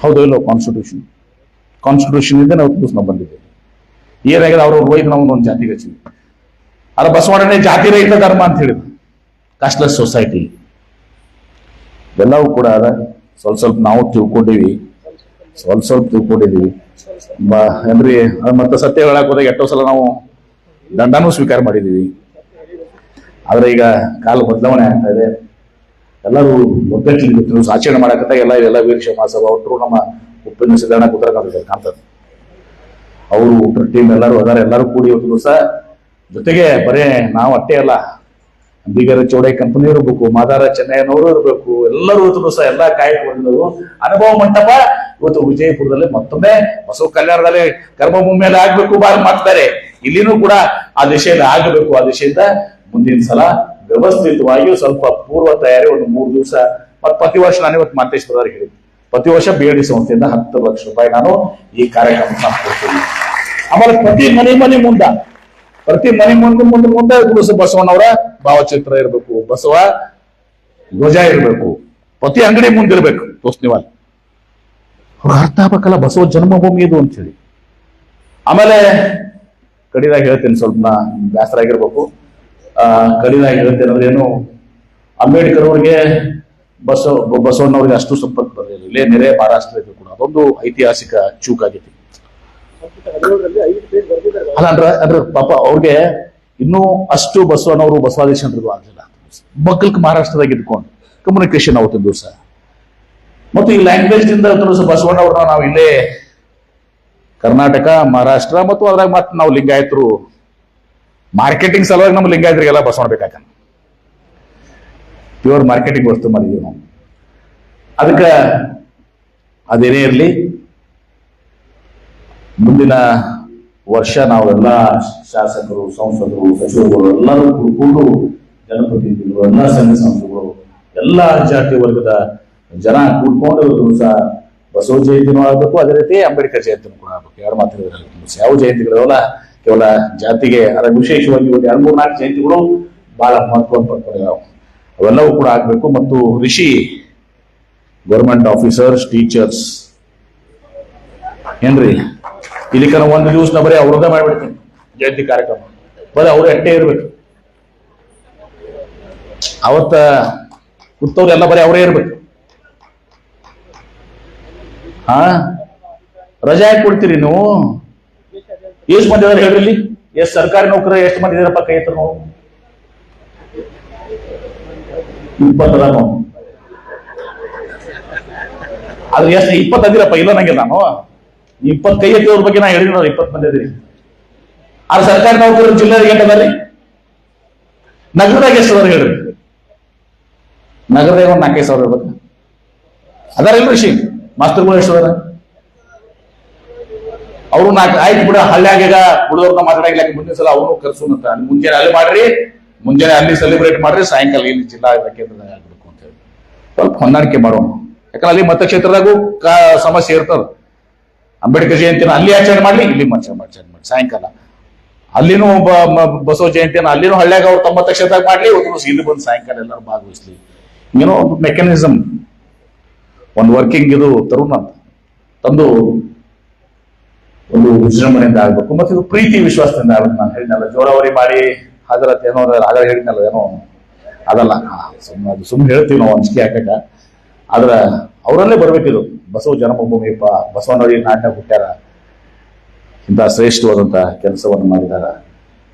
ಹೌದು ಇಲ್ಲೋ ಕಾನ್ಸ್ಟಿಟ್ಯೂಷನ್ ಇಂದ ನಾವು ಬಂದಿದ್ದೇವೆ. ಏನಾಗಿದೆ ಅವ್ರ ಒಯ್ದು ನಾವು ಒಂದು ಜಾತಿಗೆ ಹಚ್ಚಿದ್ವಿ. ಅಲ್ಲ ಬಸವಣ್ಣನೇ ಜಾತಿ ರಹಿತ ಧರ್ಮ ಅಂತ ಹೇಳಿದ್ರು. ಕಾಸ್ಟ್ಲೆಸ್ ಸೊಸೈಟಿ ಎಲ್ಲವೂ ಕೂಡ ಅದ. ಸ್ವಲ್ಪ ನಾವು ತಿಳ್ಕೊಂಡಿವಿ, ಸ್ವಲ್ಪ ತಿಳ್ಕೊಂಡಿದೀವಿ. ಏನ್ರಿ ಮತ್ತೆ ಸತ್ಯ ಹೇಳಕ್ ಹೋದಾಗ ಎಷ್ಟೋ ಸಲ ನಾವು ದಂಡನೂ ಸ್ವೀಕಾರ ಮಾಡಿದೀವಿ. ಆದ್ರೆ ಈಗ ಕಾಲ ಬದಲಾವಣೆ ಆಗ್ತಾ ಇದೆ. ಎಲ್ಲರೂ ಒಗ್ಗಟ್ಟಿನ ಆಚರಣೆ ಮಾಡಕತ್ತ ಎಲ್ಲ ವೀರಶೈವ ಮಹಾಸಭಾ ಒಟ್ಟರು ನಮ್ಮ ಉಪ್ಪಿನ ಸಿದ್ದಣ್ಣ ಕೂತ್ಕೊಂಡ್ ಕಾಣ್ತದೆ. ಅವರು ಟೀಮ್ ಎಲ್ಲರೂ ಅದಾರ. ಎಲ್ಲರೂ ಕೂಡಿ ಇವತ್ತು ದಿವಸ ಜೊತೆಗೆ ಬರೇ ನಾವು ಅಟ್ಟೆ ಅಲ್ಲ, ಅಂಬಿಗರ ಚೌಡಾಯಿ ಕಂಪನಿ ಇರ್ಬೇಕು, ಮಾದಾರ ಚೆನ್ನೈನವರು ಇರ್ಬೇಕು, ಎಲ್ಲರೂ ಇವತ್ತು ದಿವಸ ಎಲ್ಲಾ ಕಾಯಕ ಬಂದವರು. ಅನುಭವ ಮಂಟಪ ಇವತ್ತು ವಿಜಯಪುರದಲ್ಲಿ ಮತ್ತೊಮ್ಮೆ ಬಸವ ಕಲ್ಯಾಣದಲ್ಲಿ ಕರ್ಮಭೂಮಿಯಲ್ಲಿ ಆಗ್ಬೇಕು ಮಾಡ್ತಾರೆ. ಇಲ್ಲಿನೂ ಕೂಡ ಆ ದಿಶೆಯಲ್ಲಿ ಆಗಬೇಕು. ಆ ದಿಶೆಯಿಂದ ಮುಂದಿನ ಸಲ ವ್ಯವಸ್ಥಿತವಾಗಿ ಸ್ವಲ್ಪ ಪೂರ್ವ ತಯಾರಿ ಒಂದು 3 ದಿವಸ. ಮತ್ತೆ ಪ್ರತಿ ವರ್ಷ ನಾನು ಇವತ್ತು ಮಾತೇಶ್ವರರಿಗೆ ಹೇಳಿದ್ದೆ, ಪ್ರತಿ ವರ್ಷ BLD ಸಂಸ್ಥೆಯಿಂದ 10 ಲಕ್ಷ ರೂಪಾಯಿ ನಾನು ಈ ಕಾರ್ಯಕ್ರಮ ಕೊಡ್ತೀನಿ. ಆಮೇಲೆ ಪ್ರತಿ ಮನೆ ಮುಂದೆ ಬಸವಣ್ಣವರ ಭಾವಚಿತ್ರ ಇರಬೇಕು, ಬಸವ ಧ್ವಜ ಇರಬೇಕು, ಪ್ರತಿ ಅಂಗಡಿ ಮುಂದಿರ್ಬೇಕು. ತೋಸ್ನಿವಾಲ್ ಅವ್ರು ಅರ್ಥ ಆಗ್ಬೇಕಲ್ಲ ಬಸವ ಜನ್ಮಭೂಮಿ ಇದು ಅಂತ ಹೇಳಿ. ಆಮೇಲೆ ಕಡಿದಾಗ ಹೇಳ್ತೇನೆ, ಸ್ವಲ್ಪ ನಾ ಬೇಸರ ಆಗಿರ್ಬೇಕು. ಕಡಿದಾಗ ಹೇಳ್ತೇನೆ ಅಂದ್ರೆ ಏನು, ಅಂಬೇಡ್ಕರ್ ಅವ್ರಿಗೆ ಬಸವಣ್ಣವ್ರಿಗೆ ಅಷ್ಟು ಸಂಪರ್ಕ ಬರಲಿಲ್ಲ. ಇಲ್ಲೇ ನೆರೆ ಮಹಾರಾಷ್ಟ್ರ ಇದ್ರು ಕೂಡ ಅದೊಂದು ಐತಿಹಾಸಿಕ ಚೂಕಾಗೈತಿ. ಅಲ್ಲ ಅಂದ್ರೆ ಪಾಪ ಅವ್ರಿಗೆ ಇನ್ನೂ ಅಷ್ಟು ಬಸವಣ್ಣವರು ಬಸವಾದೀಶರು ಆಗಲಿಲ್ಲ. ಮಕ್ಕಳಿಗೆ ಮಹಾರಾಷ್ಟ್ರದಾಗ ಇದ್ಕೊಂಡು ಕಮ್ಯುನಿಕೇಶನ್ ಅವತ್ತಿನ ದಿವಸ ಮತ್ತು ಈ ಲ್ಯಾಂಗ್ವೇಜ್ ದಿಂದ ಬಸವಣ್ಣವ್ರನ್ನ ನಾವು ಇಲ್ಲೇ ಕರ್ನಾಟಕ ಮಹಾರಾಷ್ಟ್ರ ಮತ್ತು ಅದ್ರಾಗ ಮತ್ತೆ ನಾವು ಲಿಂಗಾಯತರು ಮಾರ್ಕೆಟಿಂಗ್ ಸಲುವಾಗಿ ನಮ್ಮ ಲಿಂಗಾಯತರಿಗೆಲ್ಲ ಬಸವಣ್ಣ ಬೇಕಾಗ ಪ್ಯೂರ್ ಮಾರ್ಕೆಟಿಂಗ್ ವಸ್ತು ಮಾಡಿದೀವಿ ನಾವು. ಅದಕ್ಕೆ ಅದೇನೇ ಇರಲಿ, ಮುಂದಿನ ವರ್ಷ ನಾವೆಲ್ಲ ಶಾಸಕರು, ಸಂಸದರು, ಸಚಿವರುಗಳು ಎಲ್ಲರೂ ಕೂಡಿಕೊಂಡು ಜನಪ್ರತಿನಿಧಿಗಳು, ಎಲ್ಲ ಸಂಘ ಸಂಸ್ಥೆಗಳು, ಎಲ್ಲ ಜಾತಿ ವರ್ಗದ ಜನ ಕೂಡ್ಕೊಂಡು ದಿವಸ ಬಸವ ಜಯಂತಿನೂ ಆಗ್ಬೇಕು, ಅದೇ ರೀತಿ ಅಂಬೇಡ್ಕರ್ ಜಯಂತಿನೂ ಕೂಡ ಆಗ್ಬೇಕು. ಎರಡು ಮಾತಿನ ಯಾವ ಜಯಂತಿಗಳಲ್ಲ ಕೇವಲ ಜಾತಿಗೆ, ಅದರ ವಿಶೇಷವಾಗಿ 2-3-4 ಜಯಂತಿಗಳು ಬಹಳ ಮಹತ್ವವನ್ನು ಪಡ್ಕೊಂಡಿದ್ದಾವೆ. ಅವೆಲ್ಲವೂ ಕೂಡ ಆಗ್ಬೇಕು. ಮತ್ತು ಋಷಿ ಗೌರ್ಮೆಂಟ್ ಆಫೀಸರ್ಸ್, ಟೀಚರ್ಸ್ ಏನ್ರಿ ಇಲ್ಲಿ ಒಂದು ದಿವಸ ಬರೀ ಅವ್ರದ ಮಾಡ್ಬಿಡ್ತೀನಿ ಜಯಂತಿ ಕಾರ್ಯಕ್ರಮ, ಬರೀ ಅವ್ರು ಅಟ್ಟೆ ಇರ್ಬೇಕು. ಅವತ್ತ ಕೂತವ್ರೆಲ್ಲ ಬರೀ ಅವರೇ ಇರ್ಬೇಕು. ರಜಾ ಯಾಕೆ ಕೊಡ್ತೀರಿ ನೀವು? ಎಷ್ಟು ಮಂದಿ ಇದಾರೆ ಹೇಳ್ರಿ ಇಲ್ಲಿ? ಎಷ್ಟು ಸರ್ಕಾರಿ ನೌಕರ ಎಷ್ಟು ಮಂದಿ ಇದಾರಪ್ಪ? ಕೈ ಎತ್ತರ ನಾವು 20 ಅದ ನಾವು. ಆದ್ರೆ ಎಷ್ಟು 20 ಅಂದಿರಪ್ಪ? ಇಲ್ಲ ನಂಗೆ ನಾನು 20 ಕೈ ಎತ್ತಿದವ್ರ ಬಗ್ಗೆ ನಾ ಹೇಳಿದ್ರೆ 20 ಮಂದಿ ಅದಿರಿ. ಆದ್ರೆ ಸರ್ಕಾರಿ ನೌಕರರು ಜಿಲ್ಲೆಗೆ ಎಷ್ಟು ಅದಾರಿ? ನಗರದಾಗ ಎಷ್ಟು ಅದಾರ ಹೇಳ್ರಿ? ನಗರದಾಗ 4-5 ಸಾವಿರ ಇರ್ಬೇಕು. ಅದಾರ ಇಲ್ರಿ ಶ್ರೀ ಮಾಸ್ತರ್ಗಳು ಎಷ್ಟು ಅದಾರ? ಅವರು 4 ಆಯ್ತು ಬಿಡ. ಹಳ್ಳಿಯಾಗ ಉಳಿದವ್ರನ್ನ ಮಾತಾಡಂಗಿಲ್ಲ. ಮುಂದಿನ ಸಲ ಅವನು ಕರ್ಸೋನಂತ ಮುಂಜಾನೆ ಅಲ್ಲಿ ಮಾಡ್ರಿ, ಮುಂಜಾನೆ ಅಲ್ಲಿ ಸೆಲೆಬ್ರೇಟ್ ಮಾಡ್ರಿ, ಸಾಯಂಕಾಲ ಇಲ್ಲಿ ಜಿಲ್ಲಾ ಕೇಂದ್ರದಾಗ ಆಗ್ಬೇಕು ಅಂತ ಹೇಳಿ ಸ್ವಲ್ಪ ಹೊಂದಾಣಿಕೆ ಮಾಡೋಣ. ಯಾಕಂದ್ರೆ ಅಲ್ಲಿ ಮತಕ್ಷೇತ್ರದಾಗೂ ಸಮಸ್ಯೆ ಇರ್ತದ. ಅಂಬೇಡ್ಕರ್ ಜಯಂತಿನ ಅಲ್ಲಿ ಆಚರಣೆ ಮಾಡ್ಲಿ, ಇಲ್ಲಿ ಆಚರಣೆ ಮಾಡಿ ಸಾಯಂಕಾಲ ಅಲ್ಲಿನೂ ಬಸವ ಜಯಂತಿನ ಅಲ್ಲಿನೂ ಹಳ್ಳಿಯಾಗ ಅವ್ರು ತಮ್ಮ ಮತಕ್ಷೇತ್ರದಾಗ ಮಾಡ್ಲಿ, ಇಲ್ಲಿ ಬಂದು ಸಾಯಂಕಾಲ ಎಲ್ಲರೂ ಭಾಗವಹಿಸ್ಲಿ. ಏನೋ ಒಂದು ಮೆಕ್ಯಾನಿಸಮ್, ಒಂದು ವರ್ಕಿಂಗ್ ಇದು ತರುಣ ತಂದು ಒಂದು ವಿಜೃಂಭಣೆಯಿಂದ ಆಗ್ಬೇಕು. ಮತ್ತೆ ಇದು ಪ್ರೀತಿ ವಿಶ್ವಾಸದಿಂದ ಆಗ್ಬೇಕು. ನಾನು ಹೇಳಿದ್ನಲ್ಲ, ಜೋರಾವರಿ ಮಾಡಿ ಹಾಜರಾತಿ ಏನೋ ಆಗ ಹೇಳಿದ್ನಲ್ಲ, ಏನೋ ಅದಲ್ಲ, ಸುಮ್ಮನೆ ಹೇಳ್ತೀವಿ ನಾವು ಅಂಜಿಕೆ ಹಾಕಕ. ಆದ್ರೆ ಅವರಲ್ಲೇ ಬರ್ಬೇಕಿದು. ಬಸವ ಜನ್ಮಭೂಮಿಯಪ್ಪ, ಬಸವನವರಿಗೆ ನಾಟ್ಯ ಹುಟ್ಟ್ಯಾರ, ಇಂಥ ಶ್ರೇಷ್ಠವಾದಂತ ಕೆಲಸವನ್ನು ಮಾಡಿದಾರ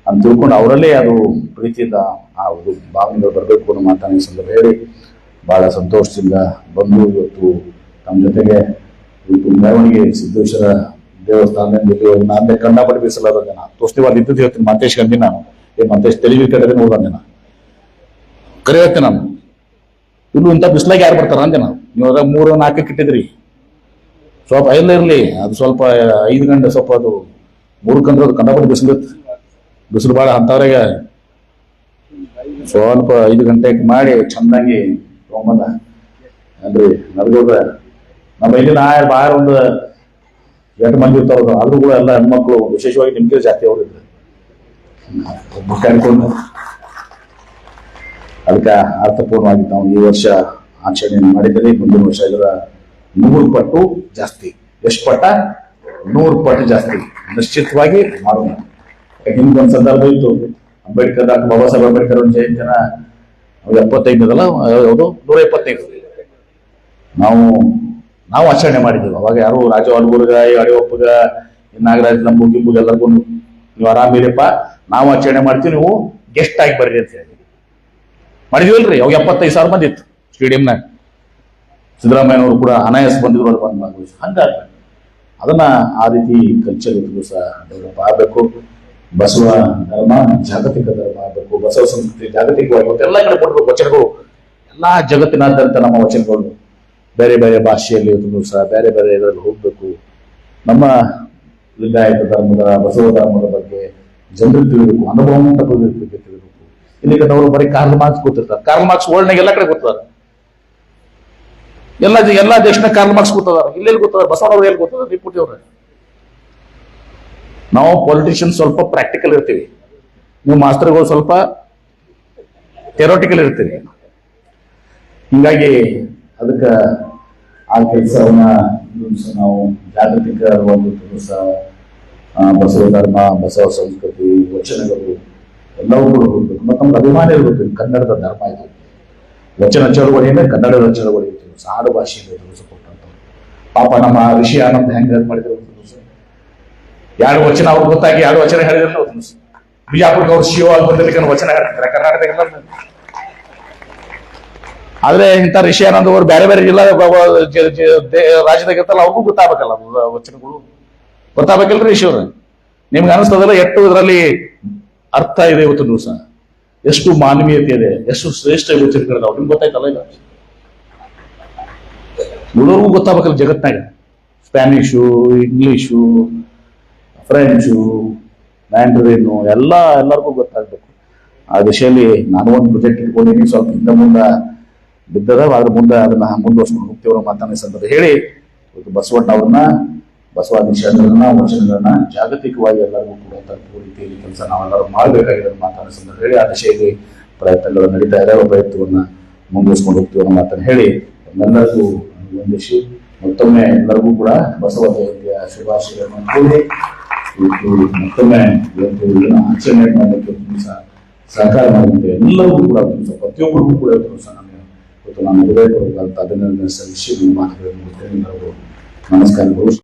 ಅಂತ ತಿಳ್ಕೊಂಡು ಅವರಲ್ಲೇ ಅದು ಪ್ರೀತಿಯಿಂದ ಆ ಭಾವನೆಗಳು ಬರಬೇಕು ಅನ್ನೋ ಮಾತನ್ನ ಸಂದರ್ಭ ಹೇಳಿ ಬಹಳ ಸಂತೋಷದಿಂದ ಬಂದು ಇವತ್ತು ನಮ್ಮ ಜೊತೆಗೆ ಇವತ್ತು ಮೆರವಣಿಗೆ ಸಿದ್ದೇಶ್ವರ ದೇವಸ್ಥಾನದಿಂದ ನಾನೇ ಕಂಡಪಟ್ಟು ಬೀಸಲಾದ ಜನ ತೋಸ್ತಿವಾದ ಇದ್ದದ್ದು ಹೇಳ್ತೀನಿ. ಮಂತೇಶ್ ಗಂದಿ ನಾನು ಮಂತೇಶ್ ತೆಲಿವಿ ಕಡೆ ನೋಡ್ದೆ ನಾನು ಕರೆಯುತ್ತೆ. ನಾನು ಇನ್ನು ಇಂಥ ಬಿಸ್ಲಾಗ ಯಾರು ಬರ್ತಾರ ಅಂದೆ ನಾವು. ನೀವು ಅದಾಗ 3-4 ಇಟ್ಟಿದ್ರಿ, ಸ್ವಲ್ಪ ಎಲ್ಲ ಇರ್ಲಿ, ಅದು ಸ್ವಲ್ಪ 5 ಗಂಟೆ ಸ್ವಲ್ಪ ಅದು 3 ಕಂದ್ರೆ ಅದು ಕಂಡಪಟ್ಟು ಬಿಸಿಲಿರುತ್ತೆ. ಬಿಸಿಲು ಭಾಳ ಅಂತವ್ರಿಗೆ ಸ್ವಲ್ಪ 5 ಗಂಟೆಗೆ ಮಾಡಿ ಚಂದಾಗಿ ತೊಗೊಂಬಂದ ಅಂದ್ರೆ ನಲ್ಗೋಡ್ರ ನಮ್ಮ ಇಲ್ಲಿನ ಬಾರ ಒಂದು 8 ಮಂದಿ ಇರ್ತಾರ. ಆದ್ರೂ ಕೂಡ ಎಲ್ಲ ಹೆಣ್ಮಕ್ಳು, ವಿಶೇಷವಾಗಿ ನಿಮ್ಗೆ ಜಾತಿ ಅವರು ಇದ್ರು. ಅನ್ಕೊಂಡು ಅದಕ್ಕೆ ಅರ್ಥಪೂರ್ಣವಾಗಿ ನಾವು ಈ ವರ್ಷ ಆಚರಣೆ ಮಾಡಿದರೆ ಮುಂದಿನ ವರ್ಷ ಇದರ 100 ಪಟ್ಟು ಜಾಸ್ತಿ. ಎಷ್ಟು ಪಟ್ಟ? 100 ಪಟ್ಟು ಜಾಸ್ತಿ ನಿಶ್ಚಿತವಾಗಿ ಮಾಡೋಣ. ಹಿಂದೊಂದು ಸಂದರ್ಭ ಇತ್ತು, ಅಂಬೇಡ್ಕರ್, ಡಾಕ್ಟರ್ ಬಾಬಾ ಸಾಹೇಬ್ ಅಂಬೇಡ್ಕರ್ ಒಂದು ಜಯಂತಿನ 75 ಯಾವುದು 125 ನಾವು ಆಚರಣೆ ಮಾಡಿದ್ದೀವಿ. ಅವಾಗ ಯಾರು ರಾಜ ಅಲ್ಬುರ್ಗ, ಅಡಿಯಪ್ಪಗ, ನಾಗರಾಜ್ ನಂಬು ಗಿಂಬು ಎಲ್ಲರಿಗೂ ನೀವು ಆರಾಮಿರಪ್ಪ, ನಾವು ಆಚರಣೆ ಮಾಡ್ತೀವಿ, ನೀವು ಗೆಸ್ಟ್ ಆಗಿ ಬರ್ರಿ ಅಂತ ಹೇಳಿ ಮಾಡಿದೀವಲ್ರಿ. ಅವಾಗ 75,000 ಮಂದಿ ಇತ್ತು ಸ್ಟೇಡಿಯಂನಾಗ. ಸಿದ್ದರಾಮಯ್ಯನವರು ಕೂಡ ಅನಾಯಾಸ ಬಂದಿದ್ರು, ಅದು ಬಂದು ಭಾಗವಹಿಸಿ. ಹಂಗಾಗಿ ಅದನ್ನ ಆ ರೀತಿ ಕಲ್ಚರ್ ಸಹ ಡೆವಲಪ್ ಆಗಬೇಕು. ಬಸವ ಧರ್ಮ ಜಾಗತಿಕ ಧರ್ಮ ಆಗಬೇಕು. ಬಸವ ಸಂಸ್ಕೃತಿ ಜಾಗತಿಕವಾಗಿ ಎಲ್ಲ ಕಡೆ ಕೊಡ್ಬೇಕು. ವಚನಗಳು ಎಲ್ಲಾ ಜಗತ್ತಿನಾದ್ಯಂತ ನಮ್ಮ ವಚನಗಳು ಬೇರೆ ಬೇರೆ ಭಾಷೆಯಲ್ಲಿ ಸಹ ಬೇರೆ ಬೇರೆ ಇದರಲ್ಲಿ ಹೋಗ್ಬೇಕು. ನಮ್ಮ ಲಿಂಗಾಯತ ಧರ್ಮದ, ಬಸವ ಧರ್ಮದ ಬಗ್ಗೆ ಜನರಿಗೆ ತಿಳಿಬೇಕು, ಅನುಭವ ಬಗ್ಗೆ ತಿಳಿಬೇಕು. ಇಲ್ಲಿ ಅವರು ಬರೀ ಕಾರ್ಲ್ ಮಾರ್ಕ್ಸ್ ಕೂತಿರ್ತಾರೆ. ಕಾರ್ಲ್ ಮಾರ್ಕ್ಸ್ ವರ್ಲ್ಡ್ನಾಗ ಎಲ್ಲ ಕಡೆ ಗೊತ್ತದಾರ, ಎಲ್ಲಾ ದೇಶನಾಗ ಕಾರ್ಲ್ ಮಾರ್ಕ್ಸ್ ಗೊತ್ತದಾರ. ಇಲ್ಲೆಲ್ಲಿ ಗೊತ್ತದಾರ? ಬಸವನವ್ರು ಎಲ್ಲಿ ಗೊತ್ತದ? ರಿಪುಟಿ ಅವ್ರ. ನಾವು ಪೊಲಿಟಿಷಿಯನ್ ಸ್ವಲ್ಪ ಪ್ರಾಕ್ಟಿಕಲ್ ಇರ್ತೀವಿ, ನೀವು ಮಾಸ್ಟರ್ಗಳು ಸ್ವಲ್ಪ ಥಿಯರಾಟಿಕಲ್ ಇರ್ತೀವಿ. ಹಿಂಗಾಗಿ ಅದಕ್ಕೆ ಆ ಕೆಲಸವನ್ನ ನಾವು ಜಾಗತಿಕವಾಗಿ ಬಸವ ಧರ್ಮ, ಬಸವ ಸಂಸ್ಕೃತಿ, ವಚನಗಳು ಎಲ್ಲವೂ ಕೂಡ ಹೋಗ್ಬೇಕು. ಮತ್ತು ನಮ್ಗೆ ಅಭಿಮಾನ ಇರಬೇಕು. ಕನ್ನಡದ ಧರ್ಮ ಇದು, ವಚನ ಚಳವಳಿಯಿಂದ ಕನ್ನಡದ ಚಳವಳಿ ಇತ್ತು, ಆಡು ಭಾಷೆಯಿಂದ ಕೊಟ್ಟಂಥವ್ರು. ಪಾಪ ನಮ್ಮ ಋಷಿ ಆನಂದ್ ಹೆಂಗ್ ಮಾಡಿದ್ರು ಎರಡು ವಚನ ಅವ್ರಿಗೆ ಗೊತ್ತಾಗಿ ಎರಡು ವಚನ ಹೇಳಿದ್ರು. ಬಿಜಾಪುರಕ್ಕೆ ಅವ್ರು ಶಿವ ಆಗಿ ಬಂದಿರ್ಲಿಕ್ಕೆ ವಚನ ಹೇಳ್ತಾರೆ ಕರ್ನಾಟಕ. ಆದ್ರೆ ಇಂಥ ಋಷಿ ಆನಂದ್ ಅವರು ಬೇರೆ ಬೇರೆ ಜಿಲ್ಲಾ ರಾಜ್ಯದಾಗ ಇರ್ತಲ್ಲ, ಅವ್ರಿಗೂ ಗೊತ್ತಾಗಬೇಕಲ್ಲ ವಚನಗಳು, ಗೊತ್ತಾಗಬೇಕಲ್ರಿ ಋಷಿ ಅವ್ರು. ನಿಮ್ಗೆ ಅನಿಸ್ತದಲ್ಲ ಎಷ್ಟು ಇದರಲ್ಲಿ ಅರ್ಥ ಇದೆ ಇವತ್ತು ದಿವಸ, ಎಷ್ಟು ಮಾನವೀಯತೆ ಇದೆ, ಎಷ್ಟು ಶ್ರೇಷ್ಠ ವಚನಗಳಿದಾವೆ, ನಿಮ್ಗೆ ಗೊತ್ತಾಯ್ತಲ್ಲ. ಈಗ ಉಳಿದವ್ರಿಗೂ ಗೊತ್ತಾಗಬೇಕಲ್ಲ ಜಗತ್ನಾಗ. ಸ್ಪ್ಯಾನಿಷು, ಇಂಗ್ಲಿಷು, ಫ್ರೆಂಚು, ಮ್ಯಾಂಡ್ರಿನು ಎಲ್ಲರಿಗೂ ಗೊತ್ತಾಗ್ಬೇಕು. ಆ ದಿಶೆಯಲ್ಲಿ ನಾನು ಒಂದು ಪ್ರೊಜೆಕ್ಟ್ ಇಟ್ಕೊಂಡಿದ್ದೀನಿ, ಸ್ವಲ್ಪ ಹಿಂದೆ ಮುಂದೆ ಬಿದ್ದದ, ಅದ್ರ ಮುಂದೆ ಅದನ್ನ ಮುಂದುವರ್ಸ್ಕೊಂಡು ಹೋಗ್ತೀವ್ರ ಮಾತನ್ನ ಸಂದರ್ಭ ಹೇಳಿ, ಇವತ್ತು ಬಸವಣ್ಣ ಅವ್ರನ್ನ, ಬಸವಾದಿಶರನ್ನ, ವಚನಗಳನ್ನ ಜಾಗತಿಕವಾಗಿ ಎಲ್ಲರಿಗೂ ಕೂಡ ತಲುಪುವ ರೀತಿಯಲ್ಲಿ ಕೆಲಸ ನಾವೆಲ್ಲರೂ ಮಾಡಬೇಕಾಗಿದೆ ಮಾತನ್ನ ಸಂದರ್ಭ ಹೇಳಿ, ಆ ದಿಶೆಯಲ್ಲಿ ಪ್ರಯತ್ನಗಳು ನಡೀತಾ ಇದ್ದಾವೆ, ಪ್ರಯತ್ನವನ್ನ ಮುಂದುವರ್ಸ್ಕೊಂಡು ಹೋಗ್ತೀವಿ ಅನ್ನೋ ಮಾತನ್ನು ಹೇಳಿ ಎಲ್ಲರಿಗೂ ವಂದಿಸಿ ಮತ್ತೊಮ್ಮೆ ಎಲ್ಲರಿಗೂ ಕೂಡ ಬಸವ ಜಯಂತಿಯ ಶುಭಾಶಯಗಳನ್ನು ಕೋರಿ ಮತ್ತೊಮ್ಮೆ ಆಚರಣೆ ಮಾಡಲಿಕ್ಕೆ ಸಹಕಾರ ಮಾಡುವಂತೆ ಎಲ್ಲರಿಗೂ ಕೂಡ ಪ್ರತಿಯೊಬ್ಬರಿಗೂ ಕೂಡ ಇವತ್ತು ನಾನು ಹೃದಯಪೂರ್ವಕ ಅಭಿನಂದನೆ ಸಲ್ಲಿಸಿ ಮಾತುಗಳನ್ನು ಎಲ್ಲರಿಗೂ ನಮಸ್ಕಾರಗಳು.